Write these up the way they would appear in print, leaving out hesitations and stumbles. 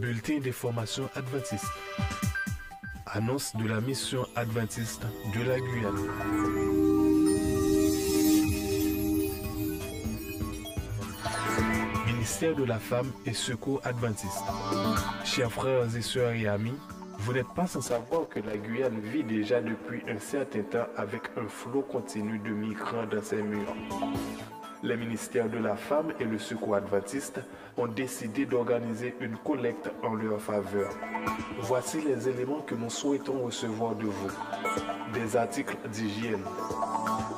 Bulletin des formations adventistes. Annonce de la mission adventiste de la Guyane. Ministère de la Femme et Secours adventiste. Chers frères et sœurs et amis, vous n'êtes pas sans savoir que la Guyane vit déjà depuis un certain temps avec un flot continu de migrants dans ses murs. Les ministères de la Femme et le Secours adventiste ont décidé d'organiser une collecte en leur faveur. Voici les éléments que nous souhaitons recevoir de vous. Des articles d'hygiène.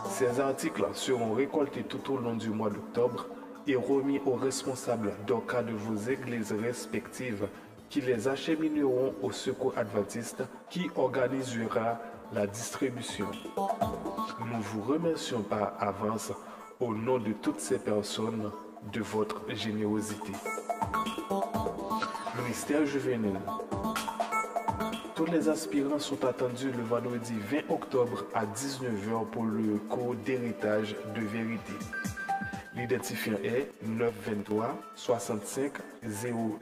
Ces articles seront récoltés tout au long du mois d'octobre et remis aux responsables d'orca de vos églises respectives qui les achemineront au Secours adventiste qui organisera la distribution. Nous vous remercions par avance au nom de toutes ces personnes de votre générosité. Ministère juvénile. Tous les aspirants sont attendus le vendredi 20 octobre à 19h pour le cours d'héritage de vérité. L'identifiant est 923 65 00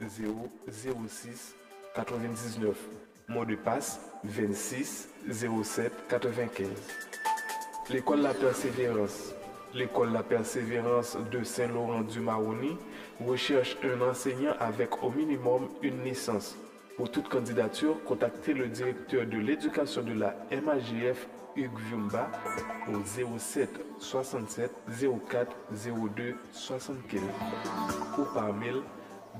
06 99. Mot de passe 26 07 95. L'école La Persévérance. L'école La Persévérance de Saint-Laurent-du-Maroni recherche un enseignant avec au minimum une licence. Pour toute candidature, contactez le directeur de l'éducation de la MAGF, Hugues Viumba, au 07 67 04 02 75 ou par mail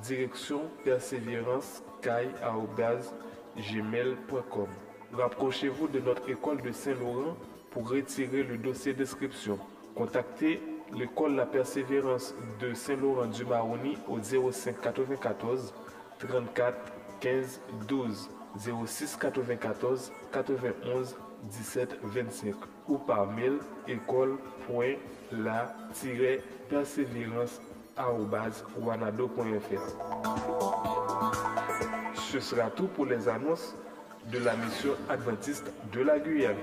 direction persévérance@gmail.com. Rapprochez-vous de notre école de Saint-Laurent pour retirer le dossier d'inscription. Contactez l'école La Persévérance de Saint-Laurent-du-Maroni au 05 94 34 15 12 06 94 91 17 25 ou par mail école.la-persévérance@wanado.fr. Ce sera tout pour les annonces de la mission adventiste de la Guyane.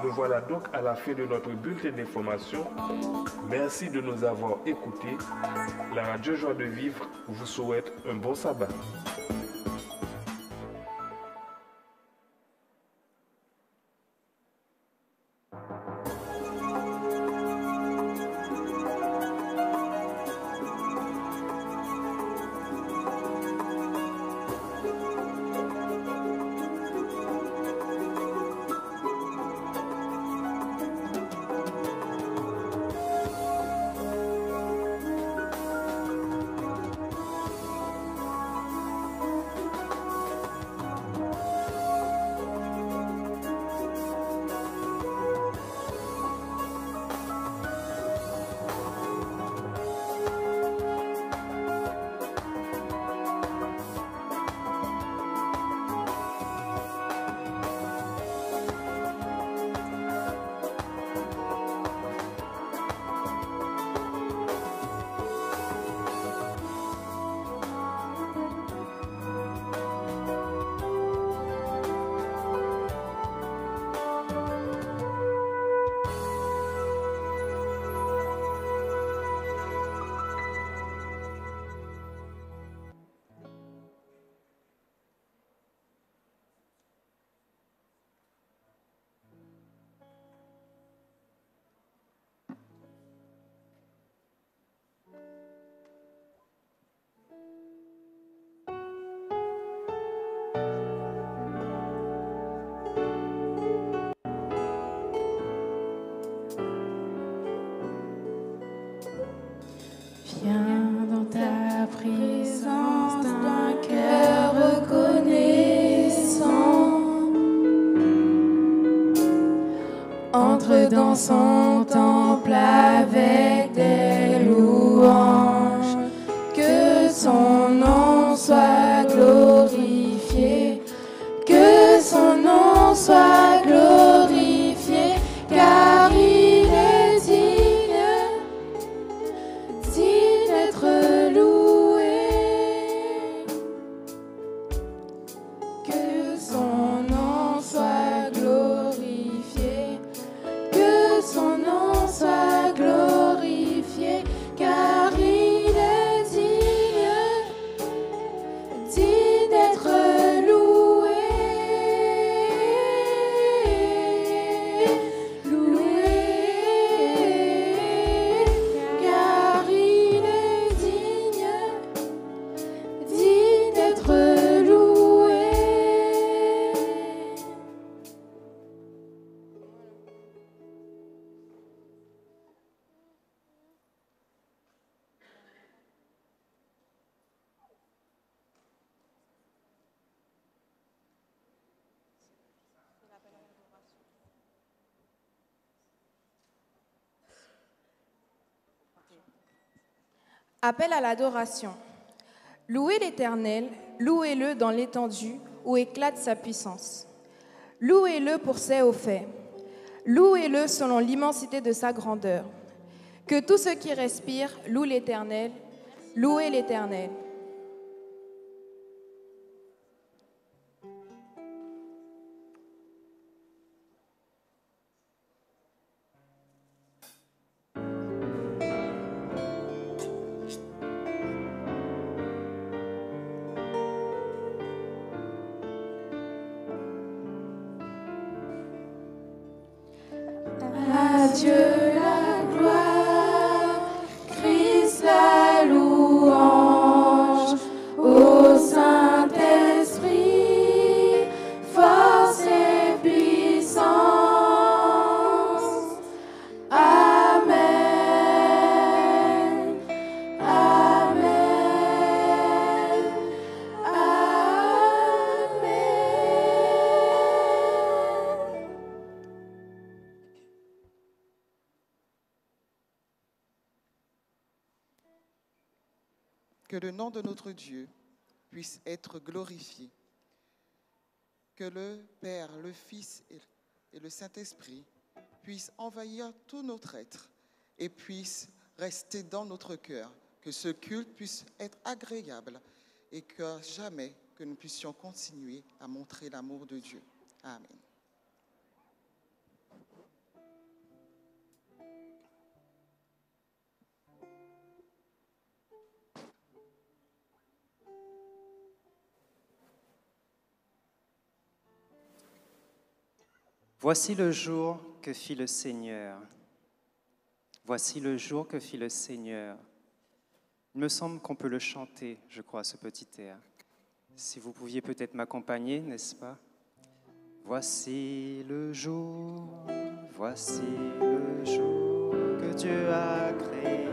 Nous voilà donc à la fin de notre bulletin d'information. Merci de nous avoir écoutés. La radio Joie de Vivre vous souhaite un bon sabbat. Viens dans ta présence d'un cœur reconnaissant. Entre dans son temple avec des louanges. Que son nom soit glorifié. Que son nom soit glorifié. Car il est digne d'être loué. Que son nom soit glorifié. Que son nom soit glorifié. Appel à l'adoration. Louez l'Éternel, louez-le dans l'étendue où éclate sa puissance. Louez-le pour ses hauts faits. Louez-le selon l'immensité de sa grandeur. Que tout ce qui respire loue l'Éternel. Louez l'Éternel. À Dieu la gloire, Christ la louange, au Saint-Esprit, force et puissance. Amen, Amen, Amen. Que le nom de notre Dieu puisse être glorifié. Que le Père, le Fils et le Saint-Esprit puissent envahir tout notre être et puissent rester dans notre cœur. Que ce culte puisse être agréable et que jamais que nous puissions continuer à montrer l'amour de Dieu. Amen. Voici le jour que fit le Seigneur. Voici le jour que fit le Seigneur. Il me semble qu'on peut le chanter, je crois, ce petit air. Si vous pouviez peut-être m'accompagner, n'est-ce pas? Voici le jour que Dieu a créé.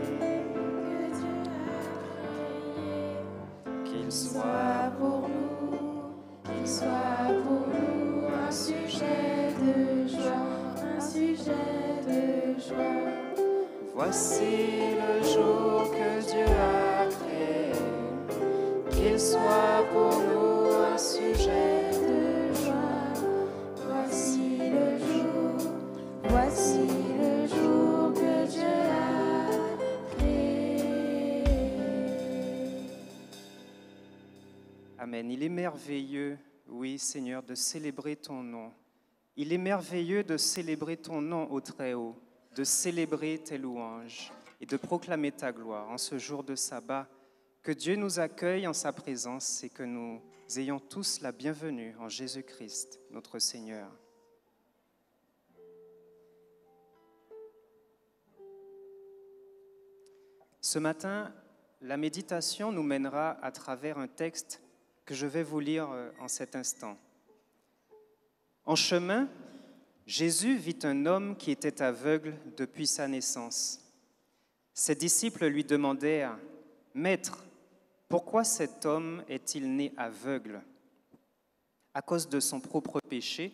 Qu'il soit Pour nous, qu'il soit pour nous un sujet de joie, un sujet de joie. Voici le jour que Dieu a créé, qu'il soit pour nous un sujet de joie. Voici le jour que Dieu a créé. Amen. Il est merveilleux, oui Seigneur, de célébrer ton nom. Il est merveilleux de célébrer ton nom au Très-Haut, de célébrer tes louanges et de proclamer ta gloire en ce jour de sabbat. Que Dieu nous accueille en sa présence et que nous ayons tous la bienvenue en Jésus-Christ, notre Seigneur. Ce matin, la méditation nous mènera à travers un texte que je vais vous lire en cet instant. En chemin, Jésus vit un homme qui était aveugle depuis sa naissance. Ses disciples lui demandèrent « Maître, pourquoi cet homme est-il né aveugle? À cause de son propre péché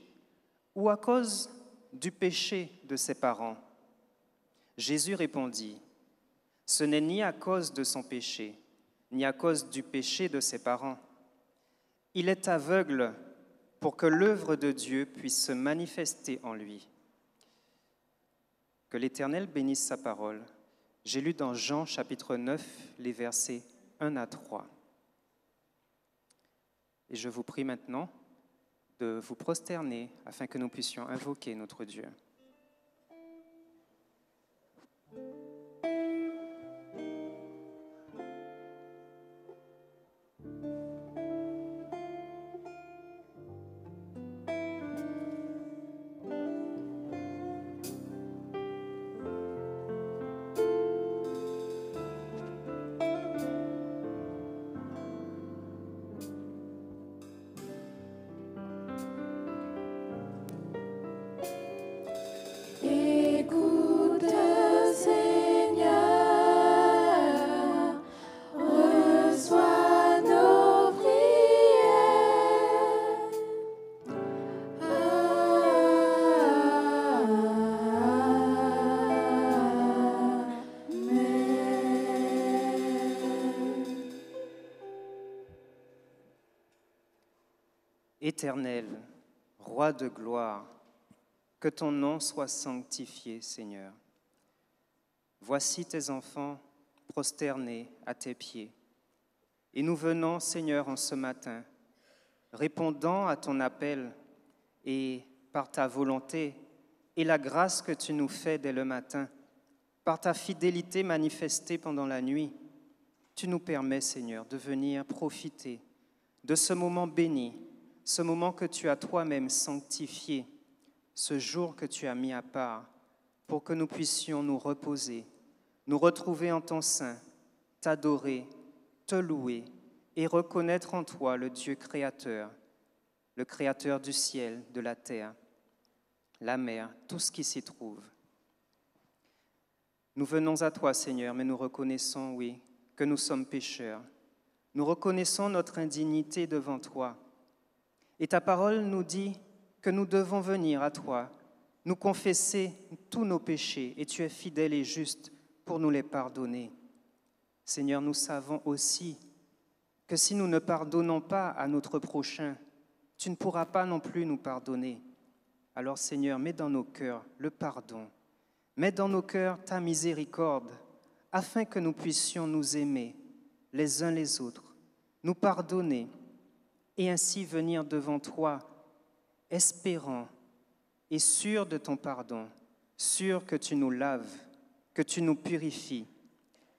ou à cause du péché de ses parents ?» Jésus répondit « Ce n'est ni à cause de son péché, ni à cause du péché de ses parents. Il est aveugle pour que l'œuvre de Dieu puisse se manifester en lui. » Que l'Éternel bénisse sa parole. J'ai lu dans Jean chapitre 9, les versets 1 à 3. Et je vous prie maintenant de vous prosterner afin que nous puissions invoquer notre Dieu. Éternel, Roi de gloire, que ton nom soit sanctifié, Seigneur. Voici tes enfants prosternés à tes pieds. Et nous venons, Seigneur, en ce matin, répondant à ton appel et par ta volonté et la grâce que tu nous fais dès le matin, par ta fidélité manifestée pendant la nuit, tu nous permets, Seigneur, de venir profiter de ce moment béni, ce moment que tu as toi-même sanctifié, ce jour que tu as mis à part, pour que nous puissions nous reposer, nous retrouver en ton sein, t'adorer, te louer et reconnaître en toi le Dieu créateur, le créateur du ciel, de la terre, la mer, tout ce qui s'y trouve. Nous venons à toi, Seigneur, mais nous reconnaissons, oui, que nous sommes pécheurs. Nous reconnaissons notre indignité devant toi. Et ta parole nous dit que nous devons venir à toi, nous confesser tous nos péchés, et tu es fidèle et juste pour nous les pardonner. Seigneur, nous savons aussi que si nous ne pardonnons pas à notre prochain, tu ne pourras pas non plus nous pardonner. Alors, Seigneur, mets dans nos cœurs le pardon, mets dans nos cœurs ta miséricorde, afin que nous puissions nous aimer les uns les autres, nous pardonner et ainsi venir devant toi, espérant et sûr de ton pardon, sûr que tu nous laves, que tu nous purifies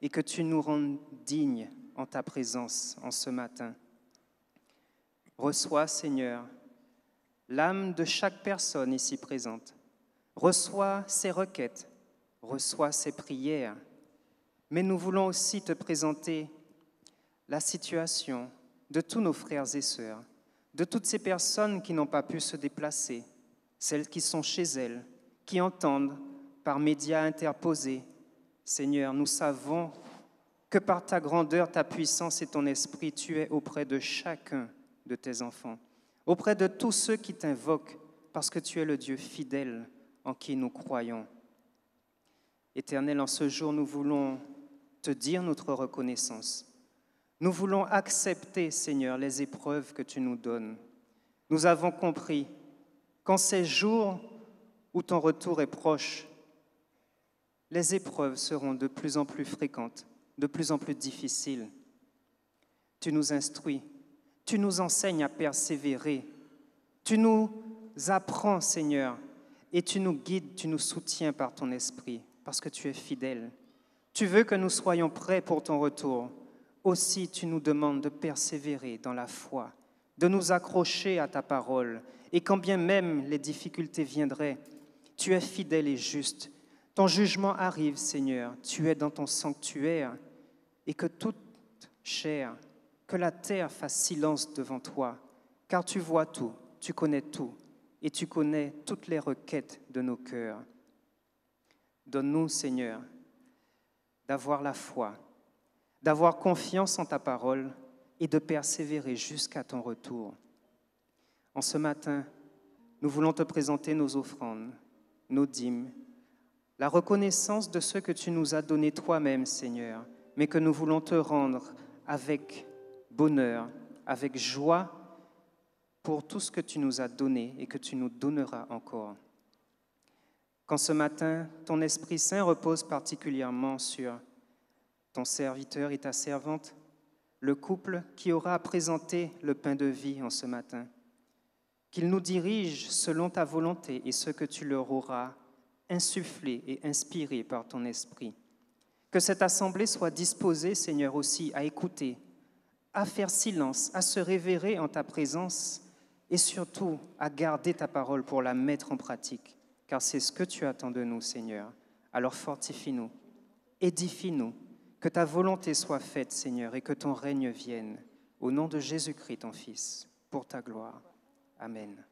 et que tu nous rends dignes en ta présence en ce matin. Reçois, Seigneur, l'âme de chaque personne ici présente. Reçois ses requêtes, reçois ses prières. Mais nous voulons aussi te présenter la situation de tous nos frères et sœurs, de toutes ces personnes qui n'ont pas pu se déplacer, celles qui sont chez elles, qui entendent par médias interposés. Seigneur, nous savons que par ta grandeur, ta puissance et ton esprit, tu es auprès de chacun de tes enfants, auprès de tous ceux qui t'invoquent, parce que tu es le Dieu fidèle en qui nous croyons. Éternel, en ce jour, nous voulons te dire notre reconnaissance. Nous voulons accepter, Seigneur, les épreuves que tu nous donnes. Nous avons compris qu'en ces jours où ton retour est proche, les épreuves seront de plus en plus fréquentes, de plus en plus difficiles. Tu nous instruis, tu nous enseignes à persévérer, tu nous apprends, Seigneur, et tu nous guides, tu nous soutiens par ton esprit, parce que tu es fidèle. Tu veux que nous soyons prêts pour ton retour. Aussi, tu nous demandes de persévérer dans la foi, de nous accrocher à ta parole. Et quand bien même les difficultés viendraient, tu es fidèle et juste. Ton jugement arrive, Seigneur. Tu es dans ton sanctuaire. Et que toute chair, que la terre fasse silence devant toi, car tu vois tout, tu connais tout, et tu connais toutes les requêtes de nos cœurs. Donne-nous, Seigneur, d'avoir la foi, d'avoir confiance en ta parole et de persévérer jusqu'à ton retour. En ce matin, nous voulons te présenter nos offrandes, nos dîmes, la reconnaissance de ce que tu nous as donné toi-même, Seigneur, mais que nous voulons te rendre avec bonheur, avec joie pour tout ce que tu nous as donné et que tu nous donneras encore. Quand ce matin, ton Esprit Saint repose particulièrement sur ton serviteur et ta servante, le couple qui aura à présenter le pain de vie en ce matin, qu'il nous dirige selon ta volonté et ce que tu leur auras insufflé et inspiré par ton Esprit. Que cette assemblée soit disposée, Seigneur, aussi à écouter, à faire silence, à se révérer en ta présence et surtout à garder ta parole pour la mettre en pratique, car c'est ce que tu attends de nous, Seigneur. Alors fortifie-nous, édifie-nous, que ta volonté soit faite, Seigneur, et que ton règne vienne. Au nom de Jésus-Christ, ton Fils, pour ta gloire. Amen.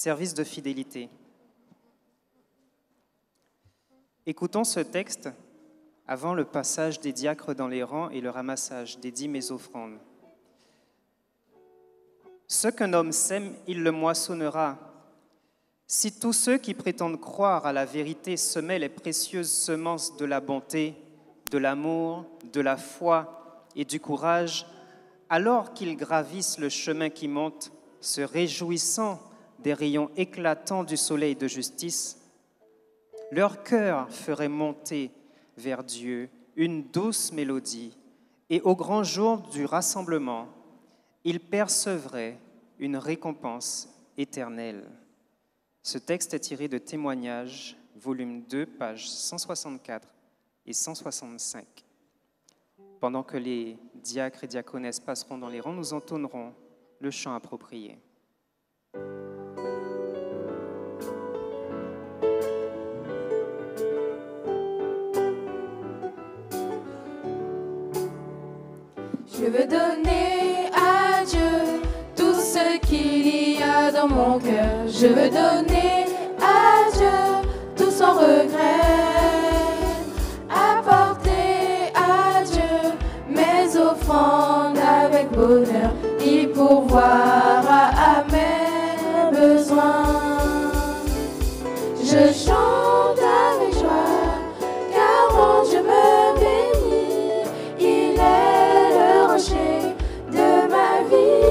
service de fidélité. Écoutons ce texte avant le passage des diacres dans les rangs et le ramassage des dîmes et offrandes. Ce qu'un homme sème, il le moissonnera. Si tous ceux qui prétendent croire à la vérité semaient les précieuses semences de la bonté, de l'amour, de la foi et du courage, alors qu'ils gravissent le chemin qui monte, se réjouissant des rayons éclatants du soleil de justice, leur cœur ferait monter vers Dieu une douce mélodie, et au grand jour du rassemblement, ils percevraient une récompense éternelle. Ce texte est tiré de Témoignages, volume 2, pages 164 et 165. Pendant que les diacres et diaconesses passeront dans les rangs, nous entonnerons le chant approprié. Je veux donner à Dieu tout ce qu'il y a dans mon cœur. Je veux donner à Dieu tout sans regret. Apporter à Dieu mes offrandes avec bonheur. Il pourvoira à mes besoins. Je chante avec joie, car mon Dieu me bénit. Il est le rocher de ma vie.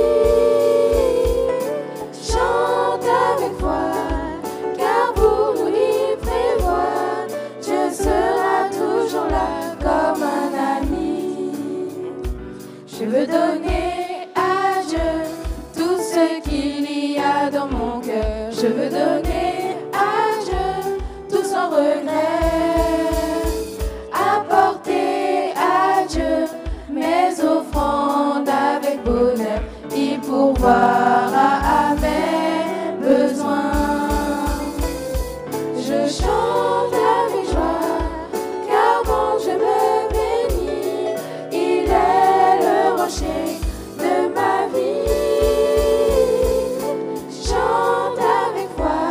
Chante avec foi, car pour nous y prévoir, Dieu sera toujours là comme un ami. Je veux donner à Dieu tout ce qu'il y a dans mon cœur. Je veux donner à Dieu tout sans regret. Apporter à Dieu mes offrandes avec bonheur. Il pourvoira à mes besoins. Je chante avec joie, car mon Dieu me bénit. Il est le rocher de ma vie. Chante avec foi,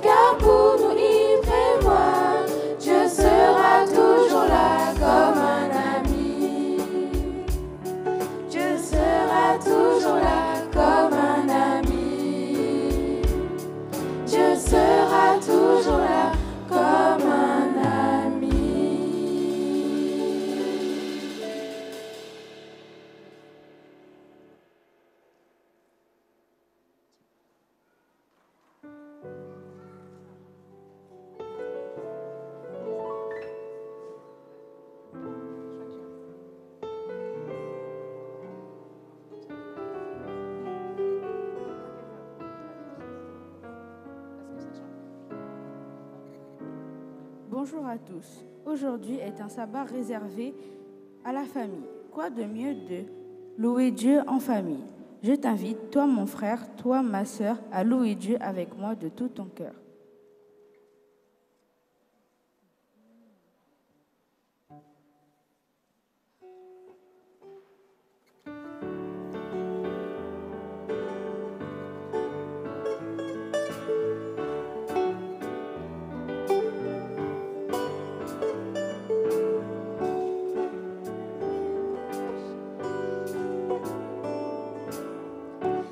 car pour nous y prévoir, Dieu sera toujours là comme un ami. Dieu sera toujours là comme un ami. Dieu sera toujours là comme un ami. Bonjour à tous. Aujourd'hui est un sabbat réservé à la famille. Quoi de mieux de louer Dieu en famille? Je t'invite, toi mon frère, toi ma sœur, à louer Dieu avec moi de tout ton cœur.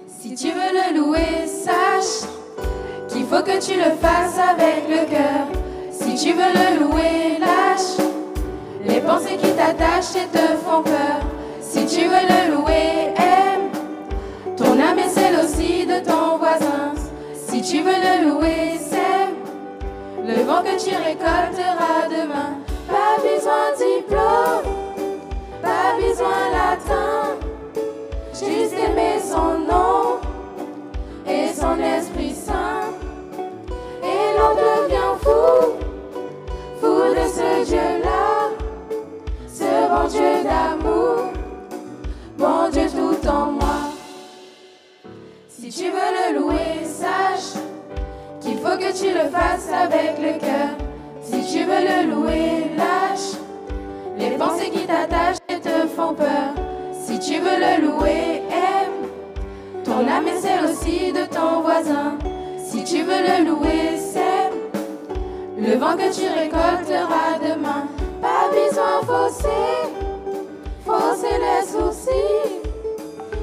Si tu veux le louer, sache qu'il faut que tu le fasses avec le cœur. Si tu veux le louer, lâche les pensées qui t'attachent et te font peur. Si tu veux le louer, aime ton âme et celle aussi de ton voisin. Si tu veux le louer, sème le vent que tu récolteras demain. Pas besoin de diplôme, pas besoin latin, juste aimer son nom et son Esprit Saint. Et l'on devient fou, fou de ce Dieu-là, ce bon Dieu d'amour, bon Dieu tout en moi. Si tu veux le louer, sache qu'il faut que tu le fasses avec le cœur. Si tu veux le louer, lâche les pensées qui t'attachent et te font peur. Si tu veux le louer, aime ton âme et celle aussi de ton voisin. tu veux le louer, sème le vent que tu récolteras demain. Pas besoin fausser les soucis.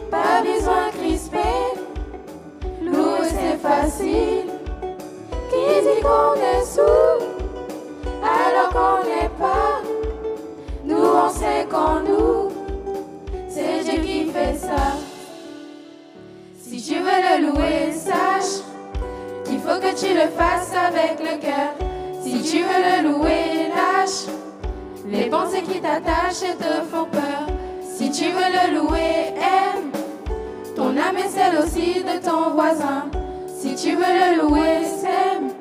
Pas besoin crisper, louer c'est facile. Qui dit qu'on est sous alors qu'on n'est pas? Nous on sait qu'en nous, c'est Dieu qui fait ça. Si tu veux le louer, sache qu'il faut que tu le fasses avec le cœur. Si tu veux le louer, lâche les pensées qui t'attachent et te font peur. Si tu veux le louer, aime ton âme et celle aussi de ton voisin. Si tu veux le louer, sème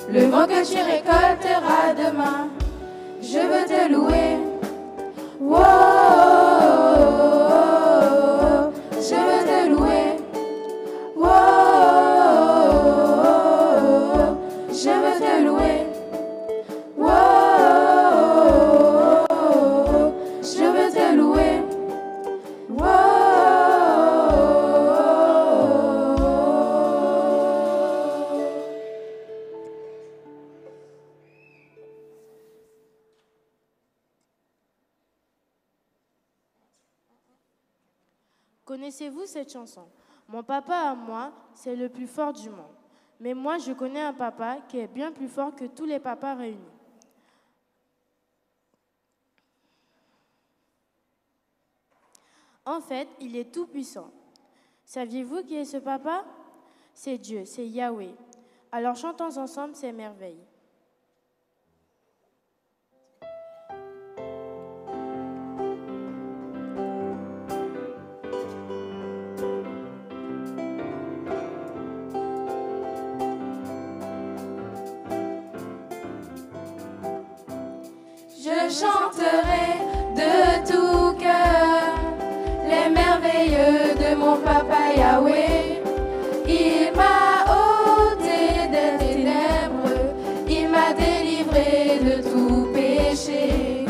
le vent que tu récolteras demain. Je veux te louer. Wow, je veux te louer. Wow, je veux te louer. Wow, je veux te louer. Wow. Connaissez-vous cette chanson? Mon papa à moi, c'est le plus fort du monde. Mais moi, je connais un papa qui est bien plus fort que tous les papas réunis. En fait, il est tout puissant. Saviez-vous qui est ce papa? C'est Dieu, c'est Yahweh. Alors chantons ensemble ces merveilles. Je chanterai de tout cœur les merveilleux de mon papa Yahweh. Il m'a ôté des ténèbres, il m'a délivré de tout péché.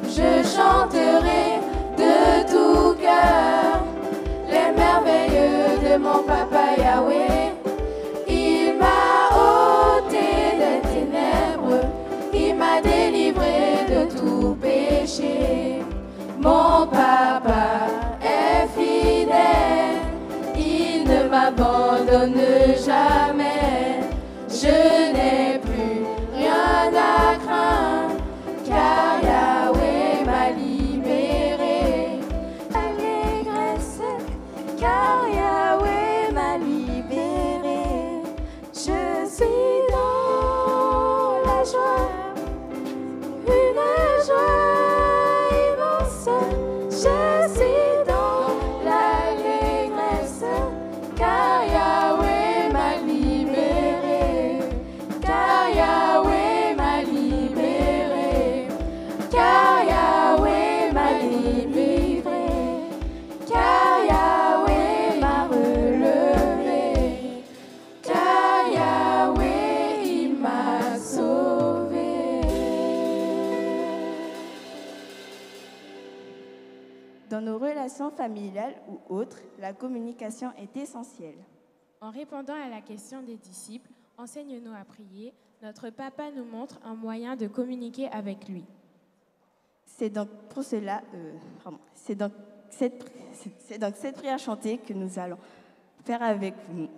Je chanterai de tout cœur les merveilleux de mon papa Yahweh. Il m'a ôté des ténèbres, il m'a délivré de tout péché. Mon papa est fidèle, il ne m'abandonne jamais. Je n'ai plus rien à craindre, car Yahweh m'a libéré. Allégresse, car Yahweh m'a libéré. Je suis dans la joie, une joie immense. Je suis dans l'allégresse, car Yahweh m'a libéré. Car Yahweh m'a libéré. Car Yahweh m'a libéré. Car Yahweh m'a relevé. Car Yahweh il m'a sauvé. Dans nos relations familiales ou autres, la communication est essentielle. En répondant à la question des disciples, enseigne-nous à prier, notre papa nous montre un moyen de communiquer avec lui. C'est donc pour cela, c'est donc cette prière chantée que nous allons faire avec vous.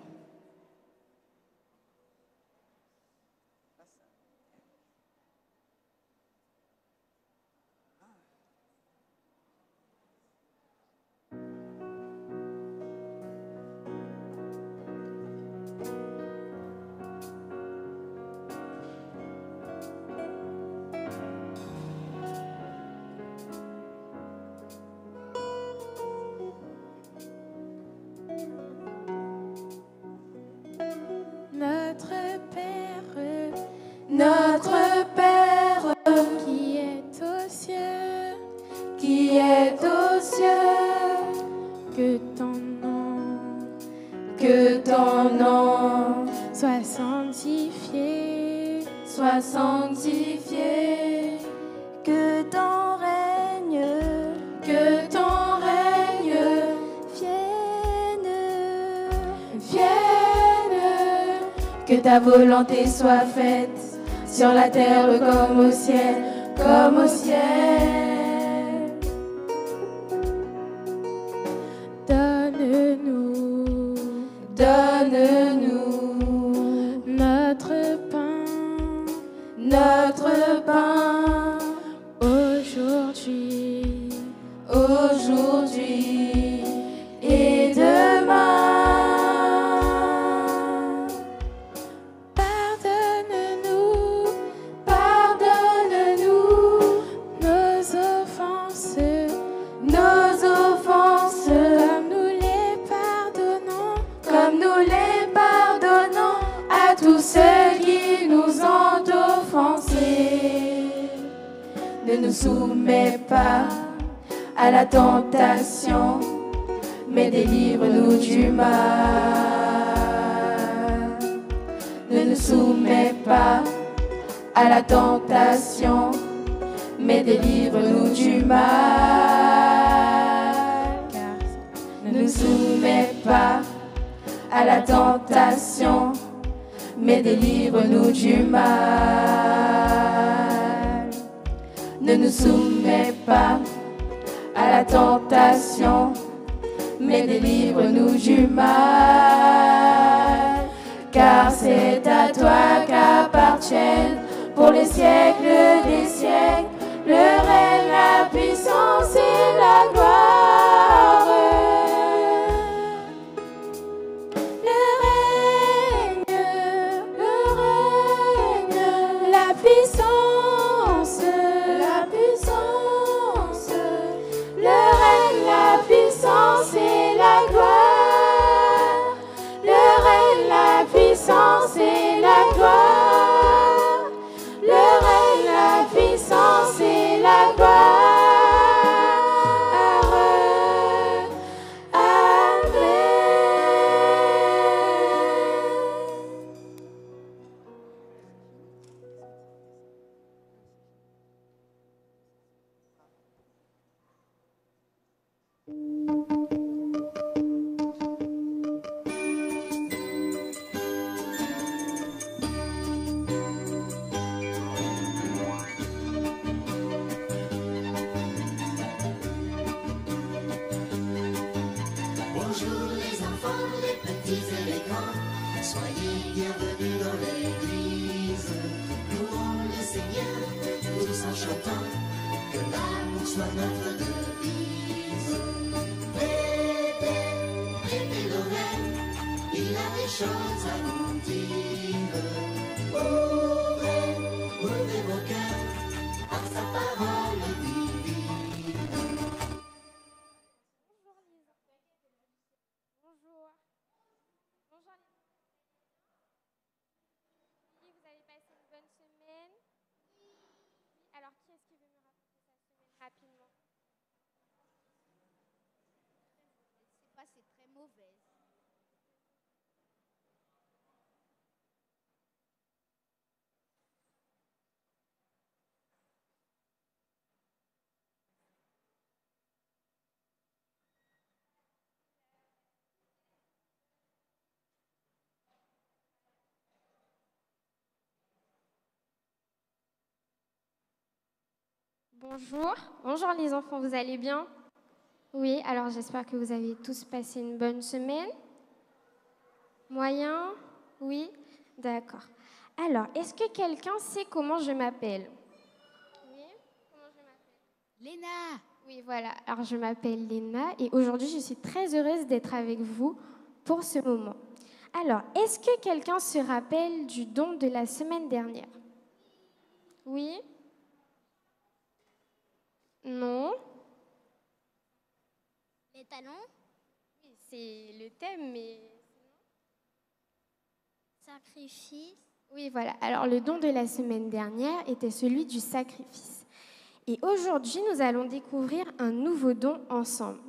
Notre Père, Qui est aux cieux, qui est aux cieux, que ton nom soit sanctifié, Que ton règne vienne, Que ta volonté soit faite sur la terre comme au ciel, comme au ciel. Donne-nous, donne-nous notre pain, notre pain aujourd'hui, aujourd'hui et demain. Pardonne-nous, Pardonne-nous nos offenses, comme nous les pardonnons, comme nous les pardonnons à tous ceux qui nous ont offensés. Ne nous soumets pas à la tentation, mais délivre-nous du mal. Ne nous soumets pas à la tentation, mais délivre-nous du mal. Ne nous soumets pas à la tentation, mais délivre-nous du mal. Ne nous soumets pas à la tentation, mais délivre-nous du mal. Car c'est à toi qu'appartiennent pour les siècles des siècles le règne, la puissance et la gloire. Le règne, la puissance, le règne, la puissance et la gloire. Le règne, la puissance et la gloire. Le règne, la puissance et la gloire. Bonjour les enfants, les petits et les grands, soyez bienvenus dans l'église. Louons le Seigneur, tous en chantant, que l'amour soit notre devise. Prêtez l'oreille, il a des choses à nous dire. Ouvrez vos cœurs à sa parole divine. Bonjour. Bonjour. Oui, vous avez passé une bonne semaine? Oui. Alors, qui est-ce qui veut me raconter sa semaine rapidement? C'est passé très mauvaise. Bonjour. Bonjour les enfants, vous allez bien? Oui, alors j'espère que vous avez tous passé une bonne semaine. Moyen? Oui? D'accord. Alors, est-ce que quelqu'un sait comment je m'appelle? Oui? Comment je m'appelle? Léna! Oui, voilà. Alors, je m'appelle Léna et aujourd'hui, je suis très heureuse d'être avec vous pour ce moment. Alors, est-ce que quelqu'un se rappelle du don de la semaine dernière? Oui? Non? Les talons? Oui, c'est le thème, mais... Sacrifice? Oui, voilà. Alors, le don de la semaine dernière était celui du sacrifice. Et aujourd'hui, nous allons découvrir un nouveau don ensemble.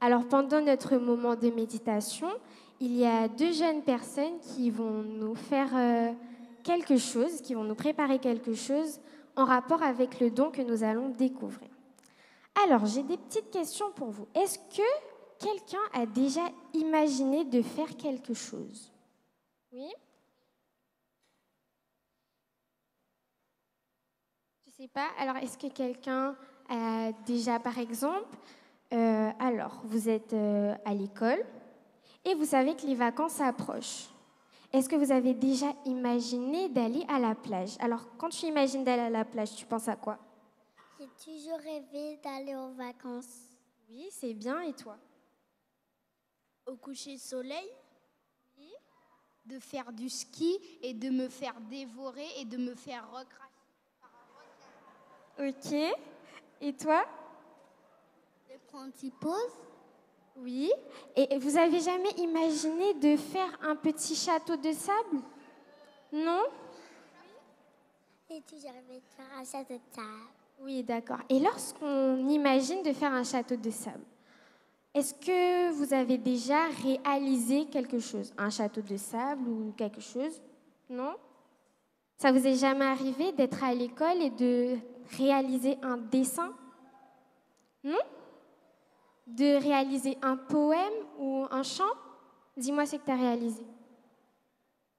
Alors, pendant notre moment de méditation, il y a 2 jeunes personnes qui vont nous faire quelque chose, qui vont nous préparer quelque chose en rapport avec le don que nous allons découvrir. Alors, j'ai des petites questions pour vous. Est-ce que quelqu'un a déjà imaginé de faire quelque chose? Oui? sais pas. Alors, est-ce que quelqu'un a déjà, par exemple, alors, vous êtes à l'école et vous savez que les vacances approchent. Est-ce que vous avez déjà imaginé d'aller à la plage? Alors, quand tu imagines d'aller à la plage, tu penses à quoi? J'ai toujours rêvé d'aller en vacances. Oui, c'est bien. Et toi? Au coucher de soleil, oui. De faire du ski et de me faire dévorer et de me faire recracher par un requin. Ok. Et toi? De prendre une pause. Oui. Et vous avez jamais imaginé de faire un petit château de sable? Non? J'ai toujours rêvé de faire un château de sable. Oui, d'accord. Et lorsqu'on imagine de faire un château de sable, est-ce que vous avez déjà réalisé quelque chose? Un château de sable ou quelque chose? Non? Ça vous est jamais arrivé d'être à l'école et de réaliser un dessin? Non? De réaliser un poème ou un chant? Dis-moi ce que tu as réalisé.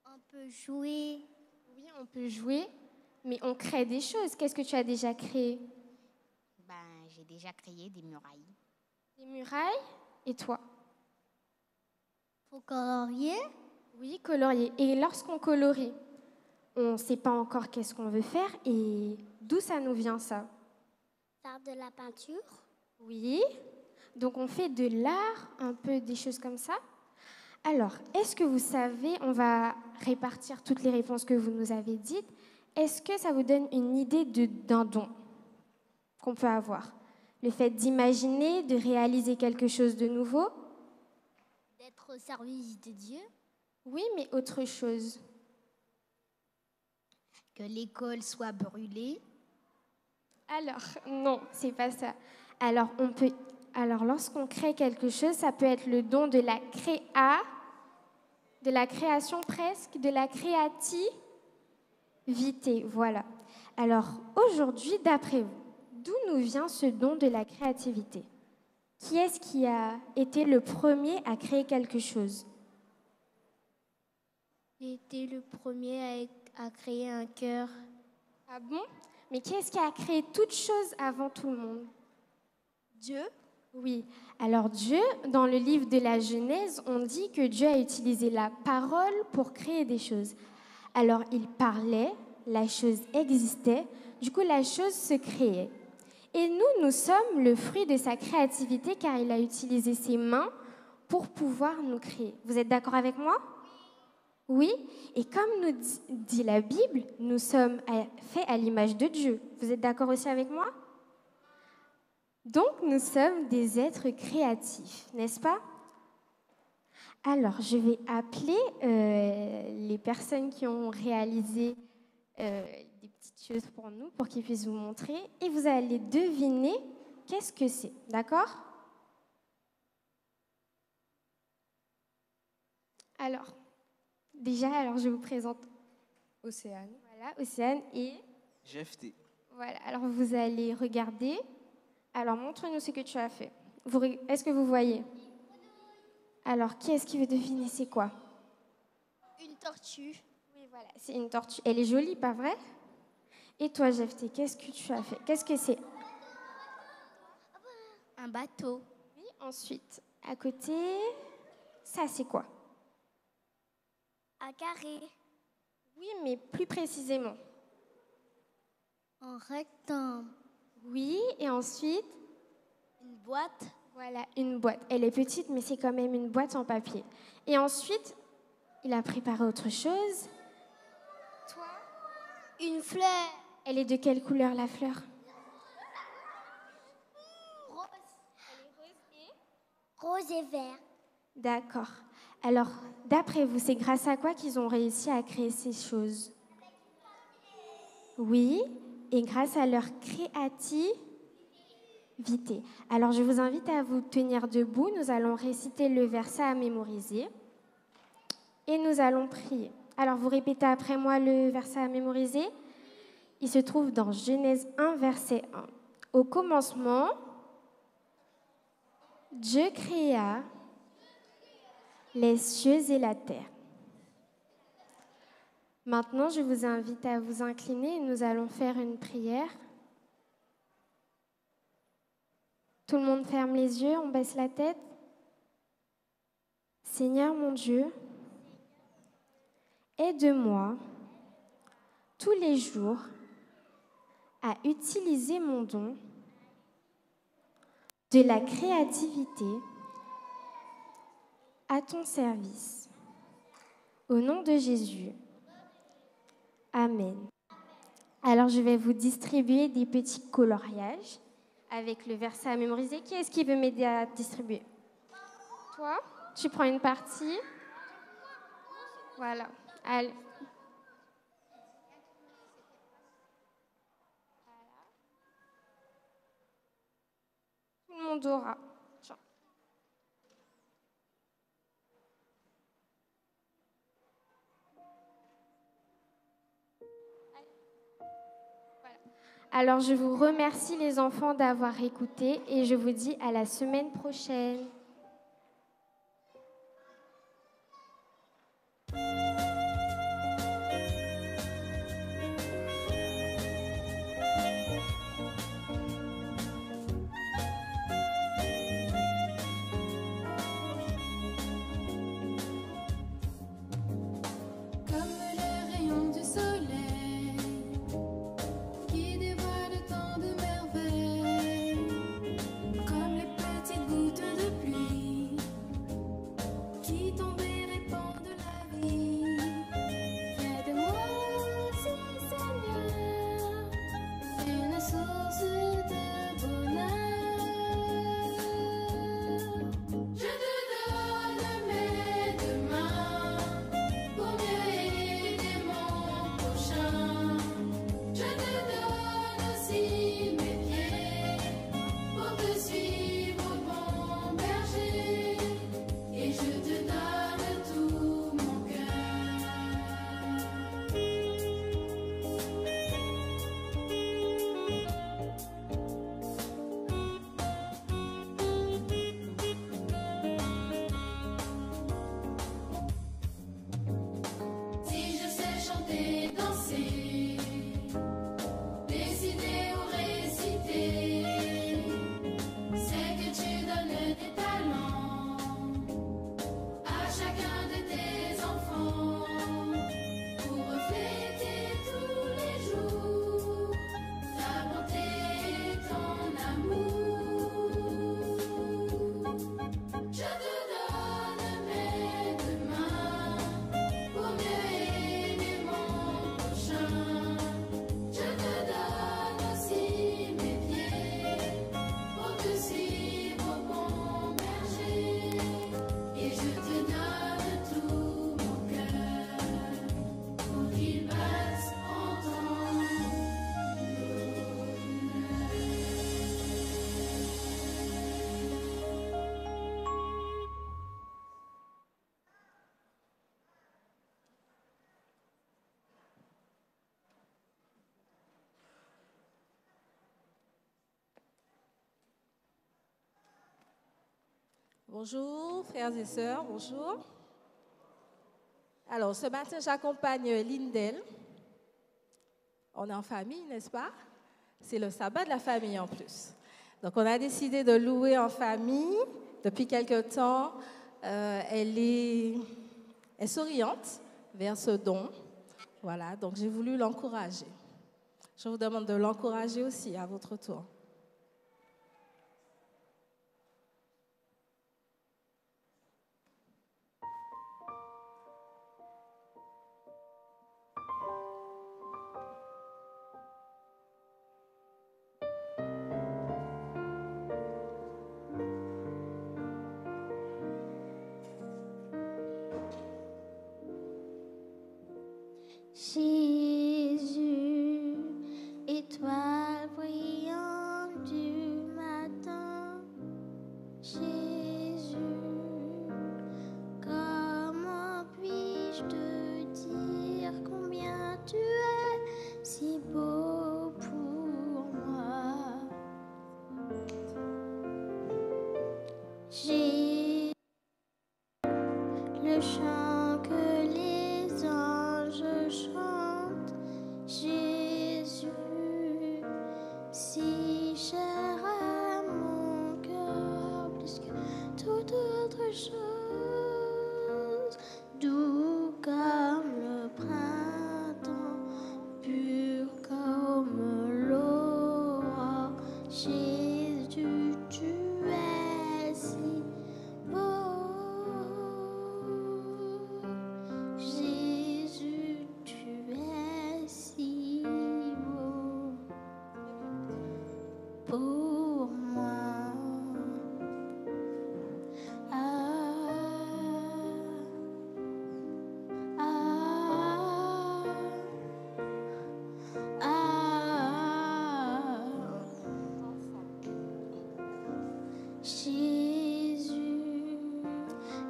On peut jouer. Oui, on peut jouer, mais on crée des choses. Qu'est-ce que tu as déjà créé? J'ai déjà créé des murailles. Des murailles? Et toi? Faut colorier? Oui, colorier. Et lorsqu'on colorie, on ne sait pas encore qu'est-ce qu'on veut faire et d'où ça nous vient ça? Faire de la peinture? Oui. Donc on fait de l'art, un peu des choses comme ça. Alors, est-ce que vous savez, on va répartir toutes les réponses que vous nous avez dites. Est-ce que ça vous donne une idée d'un don qu'on peut avoir? Le fait d'imaginer, de réaliser quelque chose de nouveau? D'être au service de Dieu? Oui, mais autre chose. Que l'école soit brûlée? Alors, non, c'est pas ça. Alors, lorsqu'on crée quelque chose, ça peut être le don de la création presque, de la créativité, voilà. Alors, aujourd'hui, d'après vous, d'où nous vient ce don de la créativité? Qui est-ce qui a été le premier à créer quelque chose? J'ai été le premier à créer un cœur. Ah bon? Mais qui est-ce qui a créé toute chose avant tout le monde? Dieu? Oui. Alors Dieu, dans le livre de la Genèse, on dit que Dieu a utilisé la parole pour créer des choses. Alors il parlait, la chose existait, du coup la chose se créait. Et nous sommes le fruit de sa créativité car il a utilisé ses mains pour pouvoir nous créer. Vous êtes d'accord avec moi? Oui. Et comme nous dit la Bible, nous sommes faits à l'image de Dieu. Vous êtes d'accord aussi avec moi? Donc, nous sommes des êtres créatifs, n'est-ce pas? Alors, je vais appeler les personnes qui ont réalisé des petites choses pour nous, pour qu'ils puissent vous montrer. Et vous allez deviner qu'est-ce que c'est, d'accord? Alors, je vous présente Océane. Voilà, Océane et... Jefté. Voilà, alors vous allez regarder. Alors, montre-nous ce que tu as fait. Est-ce que vous voyez? Alors, qui est-ce qui veut deviner c'est quoi? Une tortue. Oui, voilà, c'est une tortue. Elle est jolie, pas vrai? Et toi, Jefté, qu'est-ce que tu as fait? Qu'est-ce que c'est? Un bateau. Oui, ensuite, à côté, ça c'est quoi? Un carré. Oui, mais plus précisément. Un rectangle. Oui, et ensuite? Une boîte. Voilà, une boîte. Elle est petite, mais c'est quand même une boîte en papier. Et ensuite, il a préparé autre chose. Toi? Une fleur. Elle est de quelle couleur, la fleur? Rose. Elle est rose et vert. D'accord. Alors, d'après vous, c'est grâce à quoi qu'ils ont réussi à créer ces choses? Oui, et grâce à leur créativité. Alors, je vous invite à vous tenir debout. Nous allons réciter le verset à mémoriser et nous allons prier. Alors, vous répétez après moi le verset à mémoriser. Il se trouve dans Genèse 1, verset 1. Au commencement, Dieu créa les cieux et la terre. Maintenant, je vous invite à vous incliner et nous allons faire une prière. Tout le monde ferme les yeux, on baisse la tête. Seigneur mon Dieu, aide-moi tous les jours à utiliser mon don de la créativité à ton service. Au nom de Jésus. Amen. Alors, je vais vous distribuer des petits coloriages avec le verset à mémoriser. Qui est-ce qui veut m'aider à distribuer? Toi, tu prends une partie. Voilà. Allez. Tout le monde aura. Tiens. Alors, je vous remercie les enfants d'avoir écouté et je vous dis à la semaine prochaine. Comme les rayons du soleil qui dévoilent tant de merveilles, comme les petites gouttes de pluie qui tombent et répandent la vie. Fais de moi aussi, Seigneur, une source de bonheur. Je te donne mes deux mains pour mieux aider mon prochain. Je te donne aussi mes pieds pour te suivre, bon berger. Et je te donne tout mon cœur. Si je sais chanter, danser, décider ou réciter, c'est que tu donnes des talents à chacun de tes enfants pour refléter tous les jours ta bonté et ton amour. Je te donne mes deux mains pour mieux aimer mon prochain. Je te donne aussi mes pieds pour te suivre, bon berger. Et je te donne tout mon cœur pour qu'il batte en ton honneur. Bonjour, frères et sœurs, bonjour. Alors, ce matin, j'accompagne Lindel. On est en famille, n'est-ce pas? C'est le sabbat de la famille en plus. Donc, on a décidé de louer en famille. Depuis quelque temps, elle s'oriente vers ce don. Voilà, donc j'ai voulu l'encourager. Je vous demande de l'encourager aussi à votre tour. Jésus, étoile brillante du matin, Jésus, comment puis-je te dire combien tu es si beau pour moi? Jésus, le chant que les anges chantent, Jésus, si cher à mon choses, doux comme le printemps, pur comme l'aurore. Jésus, tu es si beau. Jésus, tu es si beau pour moi. Jésus,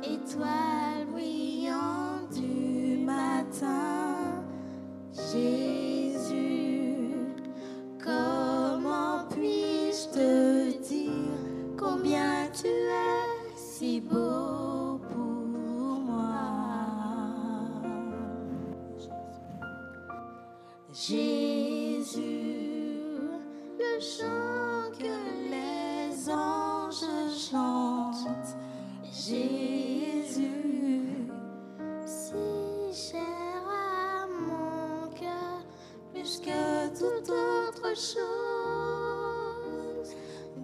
étoile brillante du matin, Jésus, comment puis-je te dire combien tu es si beau pour moi? Jésus, le chant que les anges chantent, Jésus, si cher à mon cœur, plus que toute autre chose,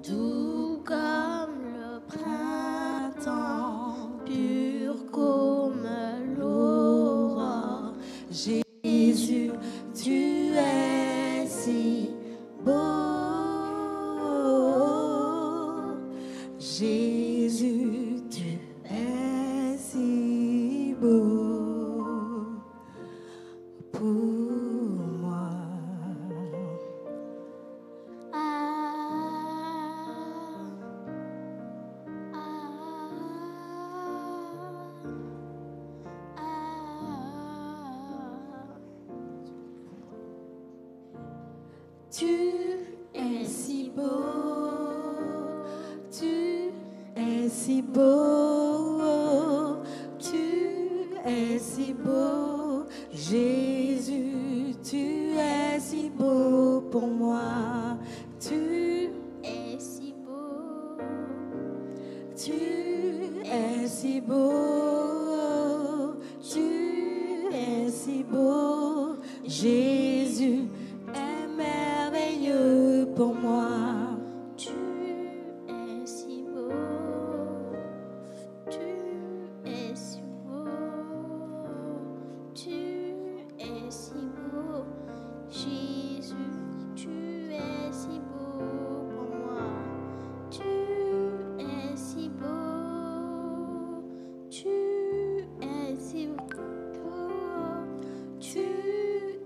doux comme le printemps, pur comme l'aurore. Jésus, tu es si beau. Jésus, tu es si beau pour moi. Tu es si beau, tu es si beau, tu es si beau, Jésus, tu es si beau pour moi. Tu es si beau, tu es si beau, tu es si beau, Jésus est merveilleux pour moi. Tu es si beau, tu es si beau, tu es si beau, Jésus, tu es si beau pour moi. Tu es si beau, tu es si beau, tu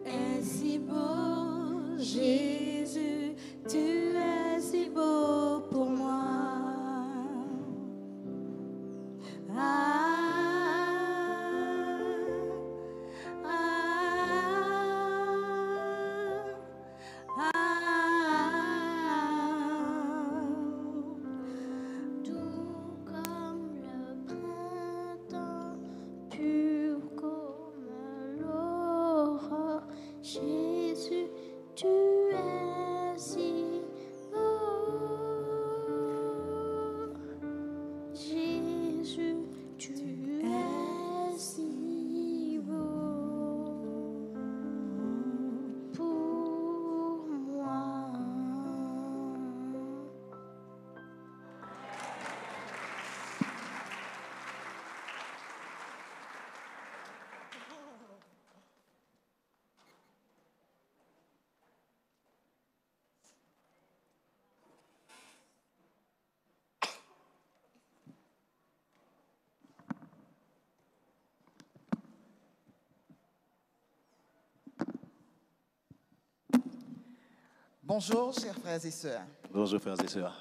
es si beau, Jésus, tu es si beau pour moi. Doux comme le printemps, pur comme l'aurore, Jésus, tu es si beau. Jésus, tu es si beau pour moi. Bonjour, chers frères et sœurs. Bonjour, frères et sœurs.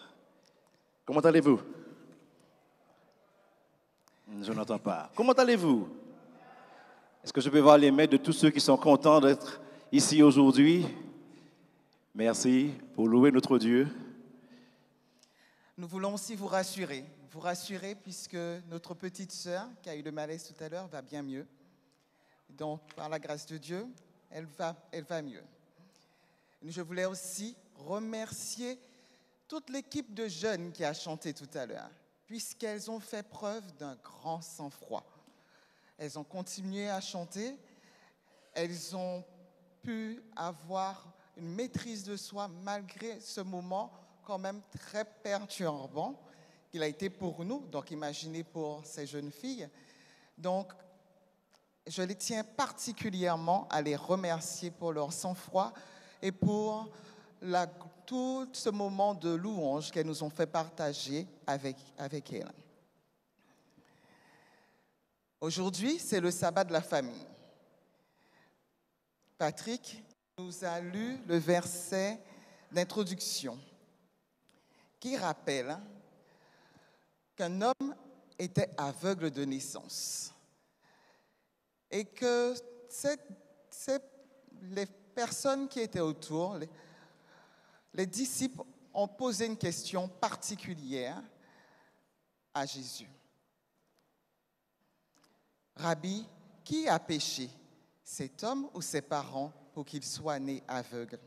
Comment allez-vous? Je n'entends pas. Comment allez-vous? Est-ce que je peux voir les mains de tous ceux qui sont contents d'être ici aujourd'hui? Merci pour louer notre Dieu. Nous voulons aussi vous rassurer puisque notre petite sœur, qui a eu le malaise tout à l'heure, va bien mieux. Donc, par la grâce de Dieu, elle va mieux. Je voulais aussi remercier toute l'équipe de jeunes qui a chanté tout à l'heure. puisqu'elles ont fait preuve d'un grand sang-froid. Elles ont continué à chanter, elles ont pu avoir une maîtrise de soi malgré ce moment quand même très perturbant qu'il a été pour nous, donc imaginez pour ces jeunes filles. Donc, je les tiens particulièrement à les remercier pour leur sang-froid et pour tout ce moment de louange qu'elles nous ont fait partager avec elles. Aujourd'hui, c'est le sabbat de la famille. Patrick nous a lu le verset d'introduction qui rappelle qu'un homme était aveugle de naissance et que les personnes qui étaient autour, les disciples, ont posé une question particulière à Jésus. Rabbi, qui a péché, cet homme ou ses parents, pour qu'il soit né aveugle?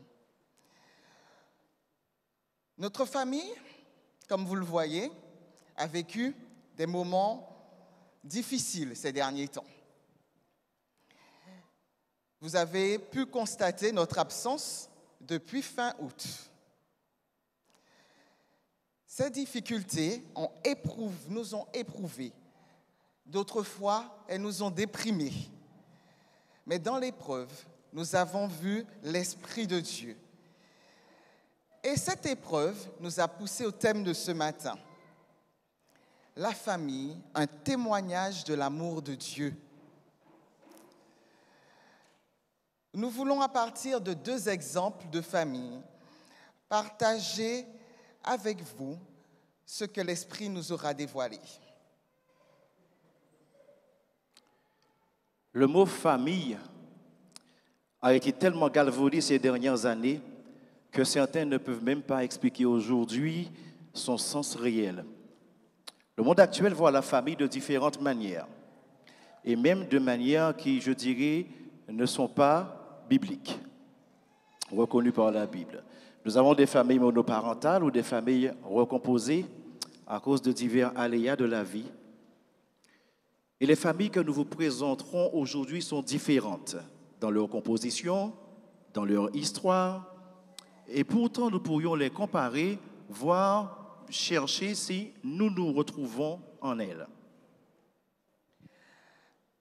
Notre famille, comme vous le voyez, a vécu des moments difficiles ces derniers temps. Vous avez pu constater notre absence depuis fin août. Ces difficultés nous ont éprouvés. D'autres fois, elles nous ont déprimés. Mais dans l'épreuve, nous avons vu l'Esprit de Dieu. Et cette épreuve nous a poussés au thème de ce matin. La famille, un témoignage de l'amour de Dieu. Nous voulons, à partir de 2 exemples de famille, partager avec vous ce que l'Esprit nous aura dévoilé. Le mot famille a été tellement galvaudé ces dernières années que certains ne peuvent même pas expliquer aujourd'hui son sens réel. Le monde actuel voit la famille de différentes manières, et même de manières qui, je dirais, ne sont pas bibliques, reconnues par la Bible. Nous avons des familles monoparentales ou des familles recomposées à cause de divers aléas de la vie. Et les familles que nous vous présenterons aujourd'hui sont différentes dans leur composition, dans leur histoire, et pourtant nous pourrions les comparer, voire chercher si nous nous retrouvons en elles.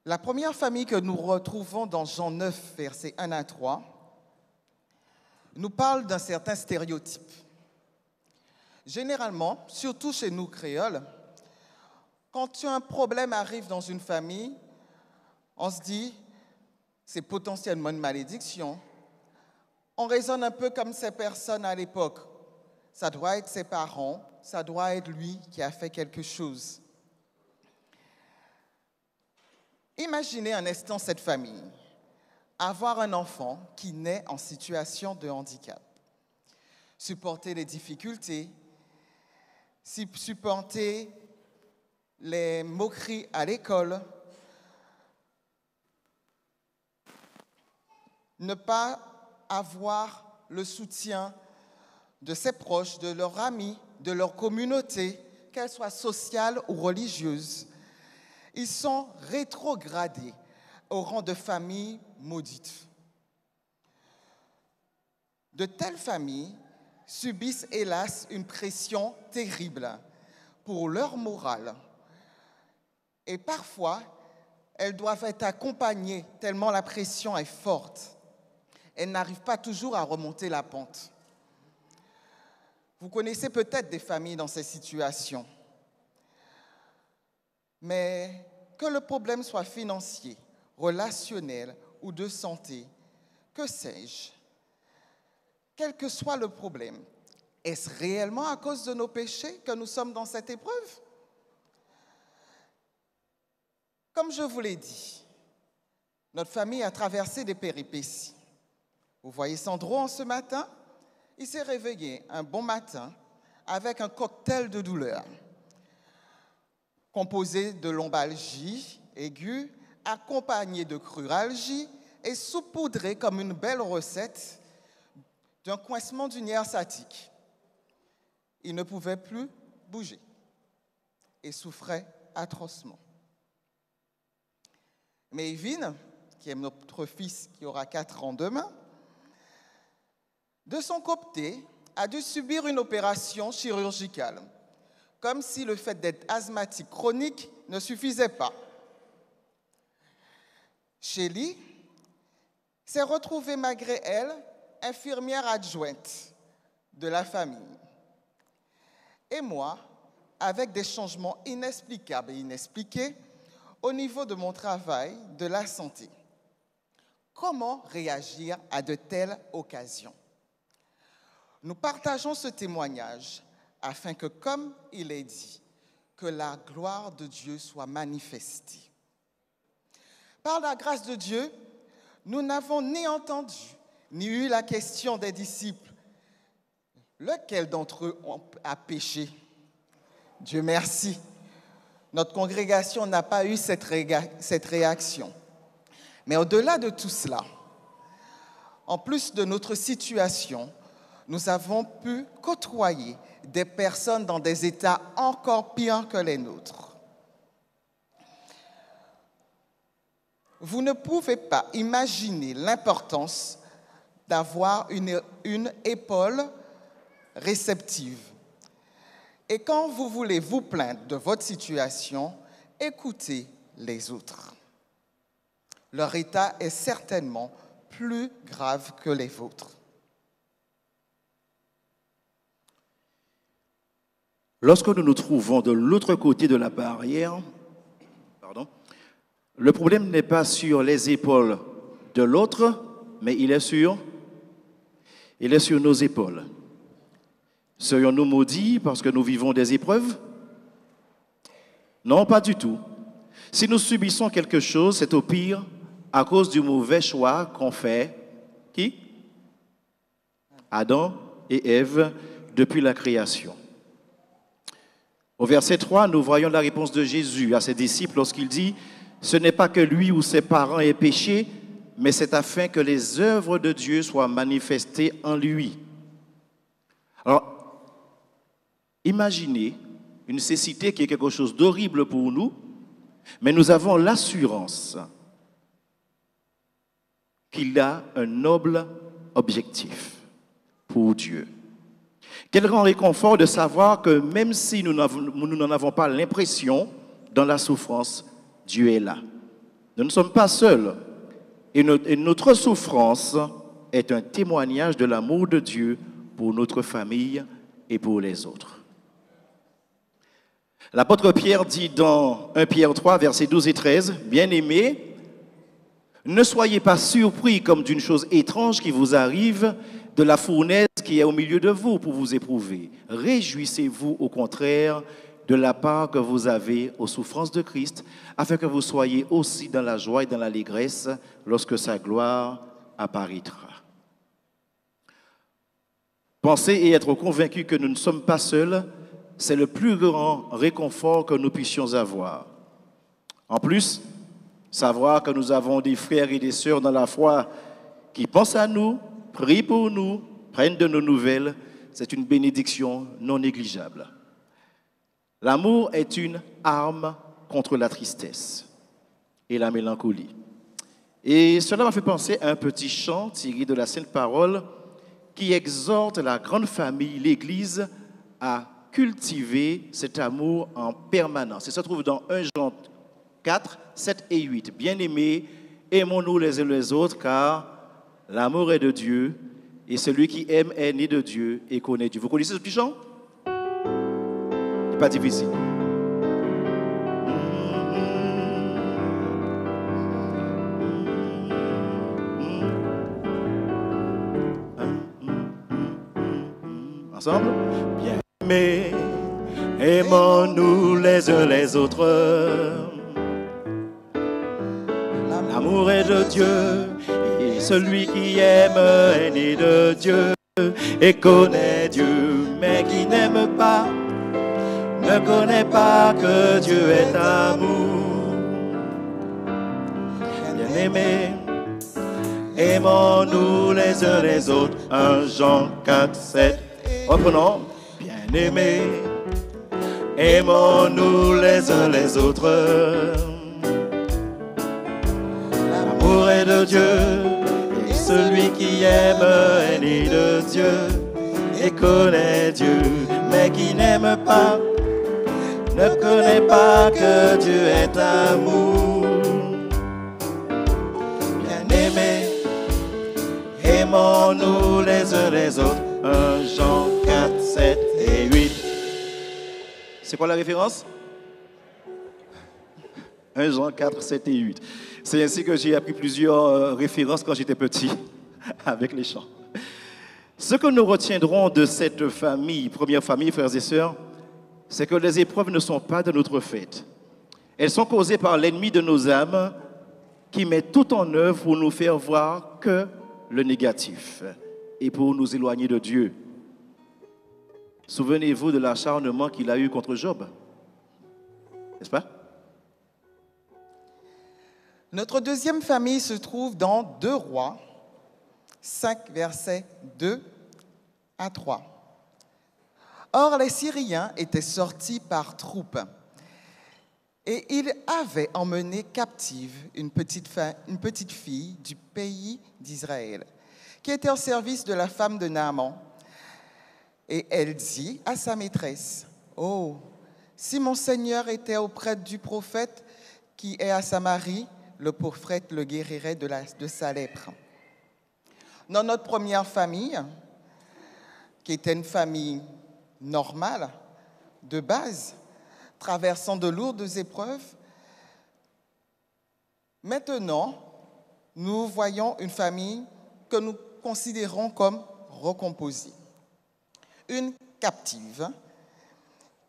La première famille que nous retrouvons dans Jean 9, versets 1 à 3, nous parle d'un certain stéréotype. Généralement, surtout chez nous créoles, quand un problème arrive dans une famille, on se dit, c'est potentiellement une malédiction. On raisonne un peu comme ces personnes à l'époque. Ça doit être ses parents, ça doit être lui qui a fait quelque chose. Imaginez un instant cette famille, avoir un enfant qui naît en situation de handicap, supporter les difficultés, supporter les moqueries à l'école, ne pas avoir le soutien de ses proches, de leurs amis, de leur communauté, qu'elle soit sociale ou religieuse. Ils sont rétrogradés au rang de famille maudite. De telles familles subissent hélas une pression terrible pour leur morale. Et parfois, elles doivent être accompagnées tellement la pression est forte. Elles n'arrivent pas toujours à remonter la pente. Vous connaissez peut-être des familles dans ces situations. Mais que le problème soit financier, relationnel ou de santé, que sais-je, quel que soit le problème, est-ce réellement à cause de nos péchés que nous sommes dans cette épreuve? Comme je vous l'ai dit, notre famille a traversé des péripéties. Vous voyez Sandro en ce matin? Il s'est réveillé un bon matin avec un cocktail de douleur, composé de lombalgie aiguë, accompagné de cruralgie et saupoudré comme une belle recette d'un coincement du nerf sciatique. Il ne pouvait plus bouger. et souffrait atrocement. Mais Evin, qui est notre fils qui aura 4 ans demain, de son côté, a dû subir une opération chirurgicale, comme si le fait d'être asthmatique chronique ne suffisait pas. Shelly s'est retrouvée malgré elle infirmière adjointe de la famille. Et moi, avec des changements inexplicables et inexpliqués au niveau de mon travail, de la santé. Comment réagir à de telles occasions? Nous partageons ce témoignage afin que, comme il est dit, que la gloire de Dieu soit manifestée. Par la grâce de Dieu, nous n'avons ni entendu, ni eu la question des disciples. Lequel d'entre eux a péché? Dieu merci. Notre congrégation n'a pas eu cette réaction. Mais au-delà de tout cela, en plus de notre situation, nous avons pu côtoyer des personnes dans des états encore pires que les nôtres. Vous ne pouvez pas imaginer l'importance d'avoir une épaule réceptive. Et quand vous voulez vous plaindre de votre situation, écoutez les autres. Leur état est certainement plus grave que les vôtres. Lorsque nous nous trouvons de l'autre côté de la barrière, le problème n'est pas sur les épaules de l'autre, mais il est sur nos épaules. Serions-nous maudits parce que nous vivons des épreuves? Non, pas du tout. Si nous subissons quelque chose, c'est au pire à cause du mauvais choix qu'ont fait qui? Adam et Ève depuis la création. Au verset 3, nous voyons la réponse de Jésus à ses disciples lorsqu'il dit « Ce n'est pas que lui ou ses parents aient péché, mais c'est afin que les œuvres de Dieu soient manifestées en lui. » Alors, imaginez une cécité qui est quelque chose d'horrible pour nous, mais nous avons l'assurance qu'il a un noble objectif pour Dieu. Quel grand réconfort de savoir que même si nous n'en avons pas l'impression, dans la souffrance, Dieu est là. Nous ne sommes pas seuls. Et notre souffrance est un témoignage de l'amour de Dieu pour notre famille et pour les autres. L'apôtre Pierre dit dans 1 Pierre 3, versets 12 et 13, « Bien-aimés, ne soyez pas surpris comme d'une chose étrange qui vous arrive de la fournaise qui est au milieu de vous pour vous éprouver. Réjouissez-vous au contraire de la part que vous avez aux souffrances de Christ, afin que vous soyez aussi dans la joie et dans l'allégresse lorsque sa gloire apparaîtra. » Penser et être convaincus que nous ne sommes pas seuls, c'est le plus grand réconfort que nous puissions avoir. En plus, savoir que nous avons des frères et des sœurs dans la foi qui pensent à nous, prient pour nous, prennent de nos nouvelles, c'est une bénédiction non négligeable. L'amour est une arme contre la tristesse et la mélancolie. Et cela m'a fait penser à un petit chant tiré de la Sainte Parole qui exhorte la grande famille, l'Église, à cultiver cet amour en permanence. Et ça se trouve dans 1 Jean 4, 7 et 8. Bien-aimés, aimons-nous les uns les autres, car l'amour est de Dieu, et celui qui aime est né de Dieu et connaît Dieu. Vous connaissez ce petit chant? Pas difficile. Ensemble? Bien aimés, aimons-nous les uns les autres. L'amour est de Dieu, et celui qui aime est né de Dieu et connaît Dieu, mais qui n'aime pas ne connaît pas que Dieu est amour. Bien-aimés, aimons-nous les uns les autres. 1 Jean 4, 7. Reprenons. Bien-aimés, Aimons-nous les uns les autres. L'amour est de Dieu, et celui qui aime est né de Dieu et connaît Dieu, mais qui n'aime pas ne connaît pas que Dieu est amour. Bien-aimés, aimons-nous les uns les autres. 1 Jean 4, 7 et 8. C'est quoi la référence? 1 Jean 4, 7 et 8. C'est ainsi que j'ai appris plusieurs références quand j'étais petit, avec les chants. Ce que nous retiendrons de cette famille, première famille, frères et sœurs, c'est que les épreuves ne sont pas de notre fait. Elles sont causées par l'ennemi de nos âmes qui met tout en œuvre pour nous faire voir que le négatif et pour nous éloigner de Dieu. Souvenez-vous de l'acharnement qu'il a eu contre Job, n'est-ce pas? Notre deuxième famille se trouve dans 2 Rois, 5 versets 2 à 3. Or, les Syriens étaient sortis par troupes et ils avaient emmené captive une petite fille du pays d'Israël qui était au service de la femme de Naaman. Et elle dit à sa maîtresse, « Oh, si mon Seigneur était auprès du prophète qui est à Samarie, le prophète le guérirait de sa lèpre. » Dans notre première famille, qui était une famille normale, de base, traversant de lourdes épreuves, maintenant, nous voyons une famille que nous considérons comme recomposée. Une captive